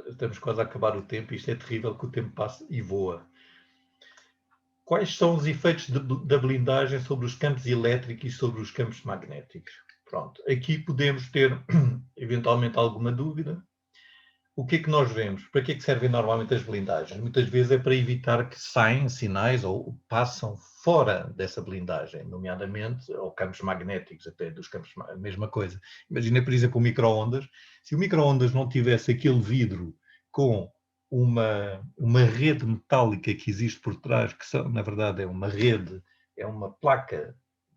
Estamos quase a acabar o tempo. Isto é terrível que o tempo passa e voa. Quais são os efeitos da blindagem sobre os campos elétricos e sobre os campos magnéticos? Pronto, aqui podemos ter eventualmente alguma dúvida. O que é que nós vemos? Para que é que servem normalmente as blindagens? Muitas vezes é para evitar que saem sinais ou passam fora dessa blindagem, nomeadamente, ou campos magnéticos, até dos campos, a mesma coisa. Imagina, por exemplo, o micro-ondas. Se o micro-ondas não tivesse aquele vidro com uma rede metálica que existe por trás, que são, na verdade é uma rede, é uma placa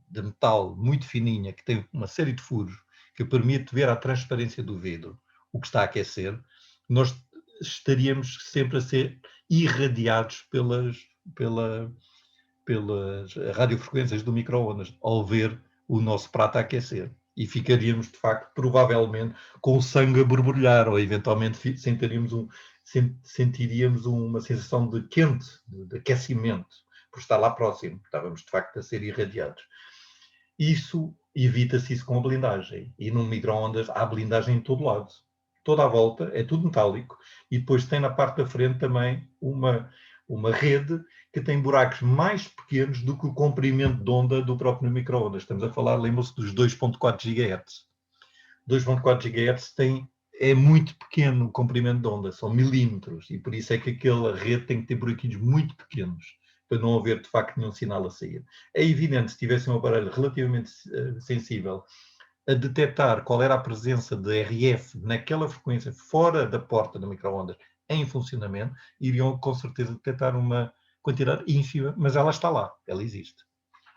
de metal muito fininha, que tem uma série de furos, que permite ver a transparência do vidro, o que está a aquecer, nós estaríamos sempre a ser irradiados pelas radiofrequências do micro-ondas ao ver o nosso prato a aquecer. E ficaríamos, de facto, provavelmente com o sangue a borbulhar, ou eventualmente sentiríamos uma sensação de quente, de aquecimento, por estar lá próximo. Estávamos, de facto, a ser irradiados. Isso evita-se isso com a blindagem. E num micro-ondas há blindagem em todo lado. Toda a volta é tudo metálico. E depois tem na parte da frente também uma rede que tem buracos mais pequenos do que o comprimento de onda do próprio micro-ondas. Estamos a falar, lembram-se, dos 2.4 GHz. 2.4 GHz é muito pequeno o comprimento de onda, são milímetros. E por isso é que aquela rede tem que ter buraquinhos muito pequenos, para não haver, de facto, nenhum sinal a sair. É evidente, se tivesse um aparelho relativamente sensível a detectar qual era a presença de RF naquela frequência fora da porta do micro-ondas em funcionamento, iriam com certeza detectar uma quantidade ínfima, mas ela está lá, ela existe.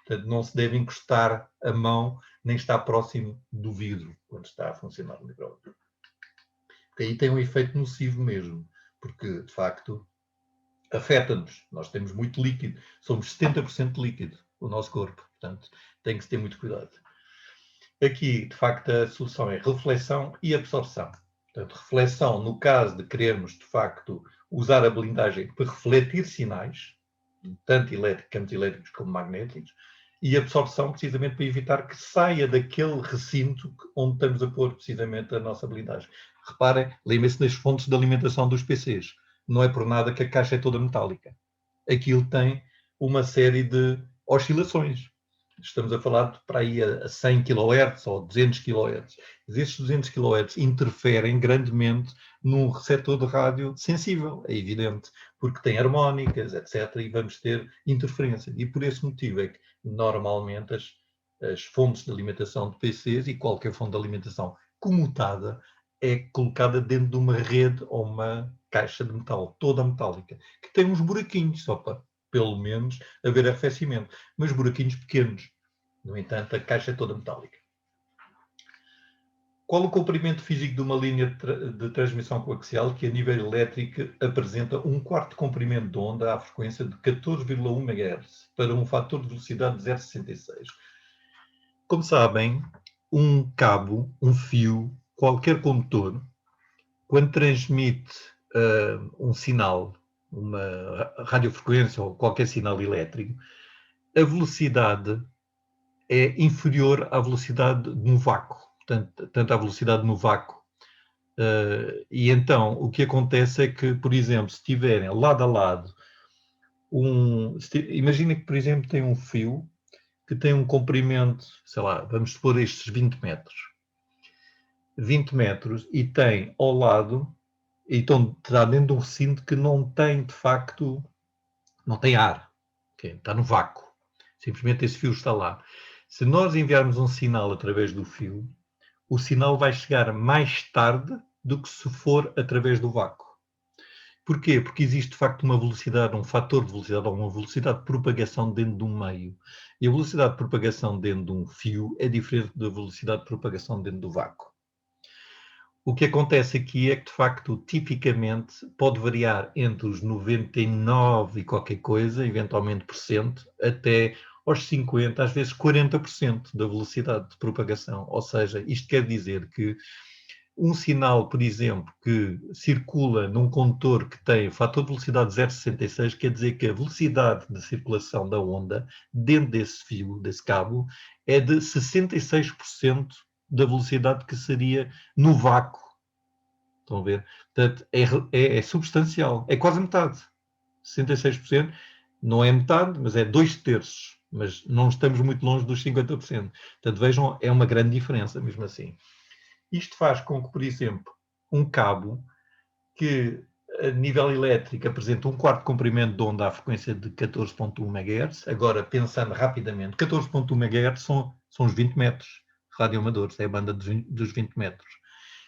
Portanto, não se deve encostar a mão nem estar próximo do vidro quando está a funcionar o micro-ondas. Porque aí tem um efeito nocivo mesmo, porque, de facto, afeta-nos. Nós temos muito líquido, somos 70% líquido, o nosso corpo, portanto, tem que se ter muito cuidado. Aqui, de facto, a solução é reflexão e absorção. Portanto, reflexão no caso de querermos, de facto, usar a blindagem para refletir sinais, tanto campos elétricos como magnéticos, e absorção precisamente para evitar que saia daquele recinto onde estamos a pôr precisamente a nossa blindagem. Reparem, lembrem-se das fontes de alimentação dos PCs. Não é por nada que a caixa é toda metálica. Aquilo tem uma série de oscilações. Estamos a falar de para aí a 100 kHz ou 200 kHz. Esses 200 kHz interferem grandemente num receptor de rádio sensível, é evidente, porque tem harmónicas, etc., e vamos ter interferência. E por esse motivo é que, normalmente, as fontes de alimentação de PCs e qualquer fonte de alimentação comutada é colocada dentro de uma rede ou uma caixa de metal, toda metálica, que tem uns buraquinhos só para, pelo menos, haver arrefecimento, mas buraquinhos pequenos. No entanto, a caixa é toda metálica. Qual o comprimento físico de uma linha de transmissão coaxial que, a nível elétrico, apresenta um quarto de comprimento de onda à frequência de 14,1 MHz para um fator de velocidade de 0,66? Como sabem, um cabo, um fio, qualquer condutor, quando transmite um sinal, uma radiofrequência ou qualquer sinal elétrico, a velocidade é inferior à velocidade no vácuo, portanto, à velocidade no vácuo. E então, o que acontece é que, por exemplo, se tiverem lado a lado, imagina que, por exemplo, tem um fio que tem um comprimento, sei lá, vamos supor estes 20 metros. 20 metros e tem ao lado, então está dentro de um recinto que não tem, de facto, não tem ar, okay? Está no vácuo. Simplesmente esse fio está lá. Se nós enviarmos um sinal através do fio, o sinal vai chegar mais tarde do que se for através do vácuo. Porquê? Porque existe, de facto, uma velocidade, um fator de velocidade, ou uma velocidade de propagação dentro de um meio. E a velocidade de propagação dentro de um fio é diferente da velocidade de propagação dentro do vácuo. O que acontece aqui é que, de facto, tipicamente, pode variar entre os 99 e qualquer coisa, eventualmente por cento, até aos 50%, às vezes 40% da velocidade de propagação. Ou seja, isto quer dizer que um sinal, por exemplo, que circula num condutor que tem fator de velocidade 0,66, quer dizer que a velocidade de circulação da onda dentro desse fio, desse cabo, é de 66% da velocidade que seria no vácuo. Estão a ver? Portanto, é substancial. É quase metade. 66% não é metade, mas é 2/3. Mas não estamos muito longe dos 50%. Portanto, vejam, é uma grande diferença mesmo assim. Isto faz com que, por exemplo, um cabo que a nível elétrico apresenta 1/4 comprimento de onda à frequência de 14.1 MHz, agora pensando rapidamente, 14.1 MHz são os 20 metros radioamadores, é a banda dos 20 metros.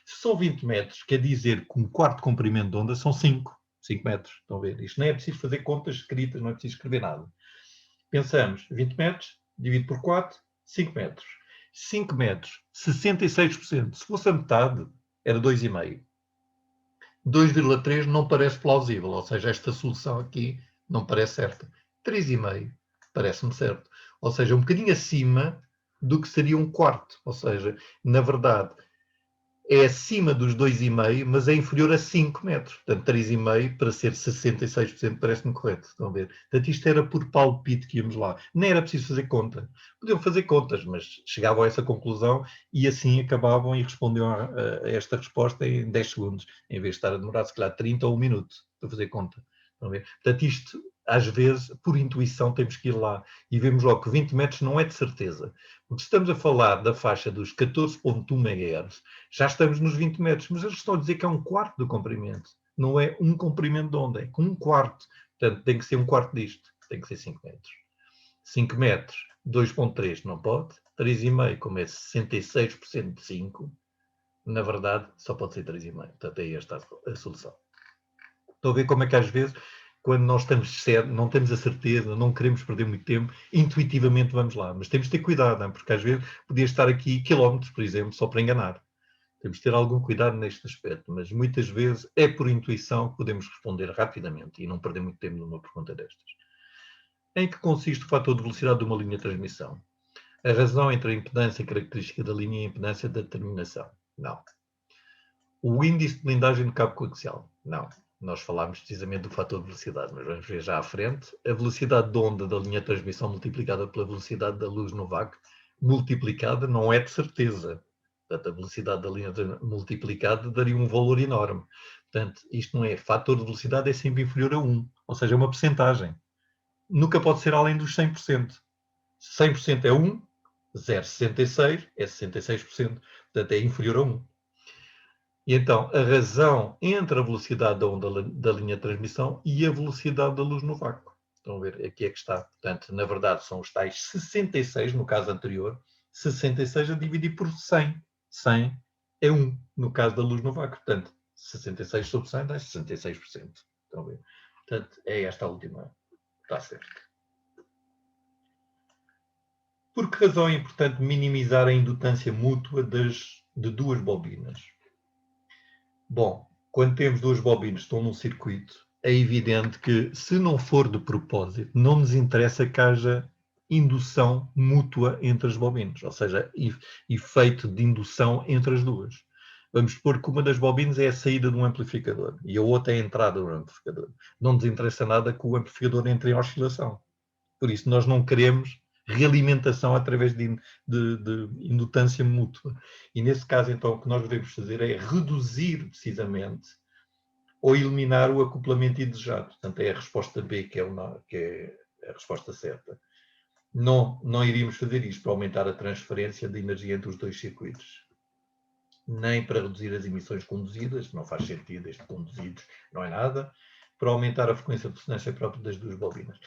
Se são 20 metros, quer dizer que 1/4 comprimento de onda são 5 metros. Estão a ver? Isto não é preciso fazer contas escritas, não é preciso escrever nada. Pensamos, 20 metros, dividido por 4, 5 metros. 5 metros, 66%. Se fosse a metade, era 2,5. 2,3 não parece plausível, ou seja, esta solução aqui não parece certa. 3,5 parece-me certo. Ou seja, um bocadinho acima do que seria 1/4. Ou seja, na verdade, é acima dos 2,5, mas é inferior a 5 metros. Portanto, 3,5 para ser 66% parece-me correto. Estão a ver? Portanto, isto era por palpite que íamos lá. Nem era preciso fazer conta. Podiam fazer contas, mas chegavam a essa conclusão e assim acabavam e respondiam a esta resposta em 10 segundos, em vez de estar a demorar, se calhar, 30 ou 1 minuto para fazer conta. Estão a ver? Portanto, isto, às vezes, por intuição, temos que ir lá e vemos logo que 20 metros não é de certeza. Porque estamos a falar da faixa dos 14.1 MHz, já estamos nos 20 metros, mas eles estão a dizer que é 1/4 do comprimento. Não é um comprimento de onda, é com 1/4. Portanto, tem que ser 1/4 disto, tem que ser 5 metros. 5 metros, 2,3 não pode. 3,5, como é 66% de 5, na verdade, só pode ser 3,5. Portanto, é esta a solução. Estão a ver como é que às vezes, quando nós estamos certos, não temos a certeza, não queremos perder muito tempo, intuitivamente vamos lá. Mas temos de ter cuidado, não? Porque às vezes podia estar aqui quilómetros, por exemplo, só para enganar. Temos de ter algum cuidado neste aspecto, mas muitas vezes é por intuição que podemos responder rapidamente e não perder muito tempo numa pergunta destas. Em que consiste o fator de velocidade de uma linha de transmissão? A razão entre a impedância característica da linha e a impedância da terminação? Não. O índice de blindagem do cabo coaxial? Não. Nós falámos precisamente do fator de velocidade, mas vamos ver já à frente. A velocidade de onda da linha de transmissão multiplicada pela velocidade da luz no vácuo, multiplicada não é de certeza. Portanto, a velocidade da linha multiplicada daria um valor enorme. Portanto, isto não é fator de velocidade, é sempre inferior a 1. Ou seja, é uma percentagem. Nunca pode ser além dos 100%. 100% é 1, 0,66 é 66%. Portanto, é inferior a 1. E então, a razão entre a velocidade da onda da linha de transmissão e a velocidade da luz no vácuo. Estão a ver? Aqui é que está. Portanto, na verdade, são os tais 66, no caso anterior, 66 a dividir por 100. 100 é 1, no caso da luz no vácuo. Portanto, 66 sobre 100 dá 66%. Estão a ver? Portanto, é esta a última. Está certo. Por que razão é importante minimizar a indutância mútua de duas bobinas? Bom, quando temos duas bobinas que estão num circuito, é evidente que, se não for de propósito, não nos interessa que haja indução mútua entre as bobinas, ou seja, efeito de indução entre as duas. Vamos supor que uma das bobinas é a saída de um amplificador e a outra é a entrada do amplificador. Não nos interessa nada que o amplificador entre em oscilação. Por isso, nós não queremos realimentação através de indutância mútua. E nesse caso, então, o que nós devemos fazer é reduzir precisamente ou eliminar o acoplamento indesejado. Portanto, é a resposta B que é a resposta certa. Não iríamos fazer isto para aumentar a transferência de energia entre os dois circuitos. Nem para reduzir as emissões conduzidas, não faz sentido, este conduzidos não é nada, para aumentar a frequência de ressonância própria das duas bobinas.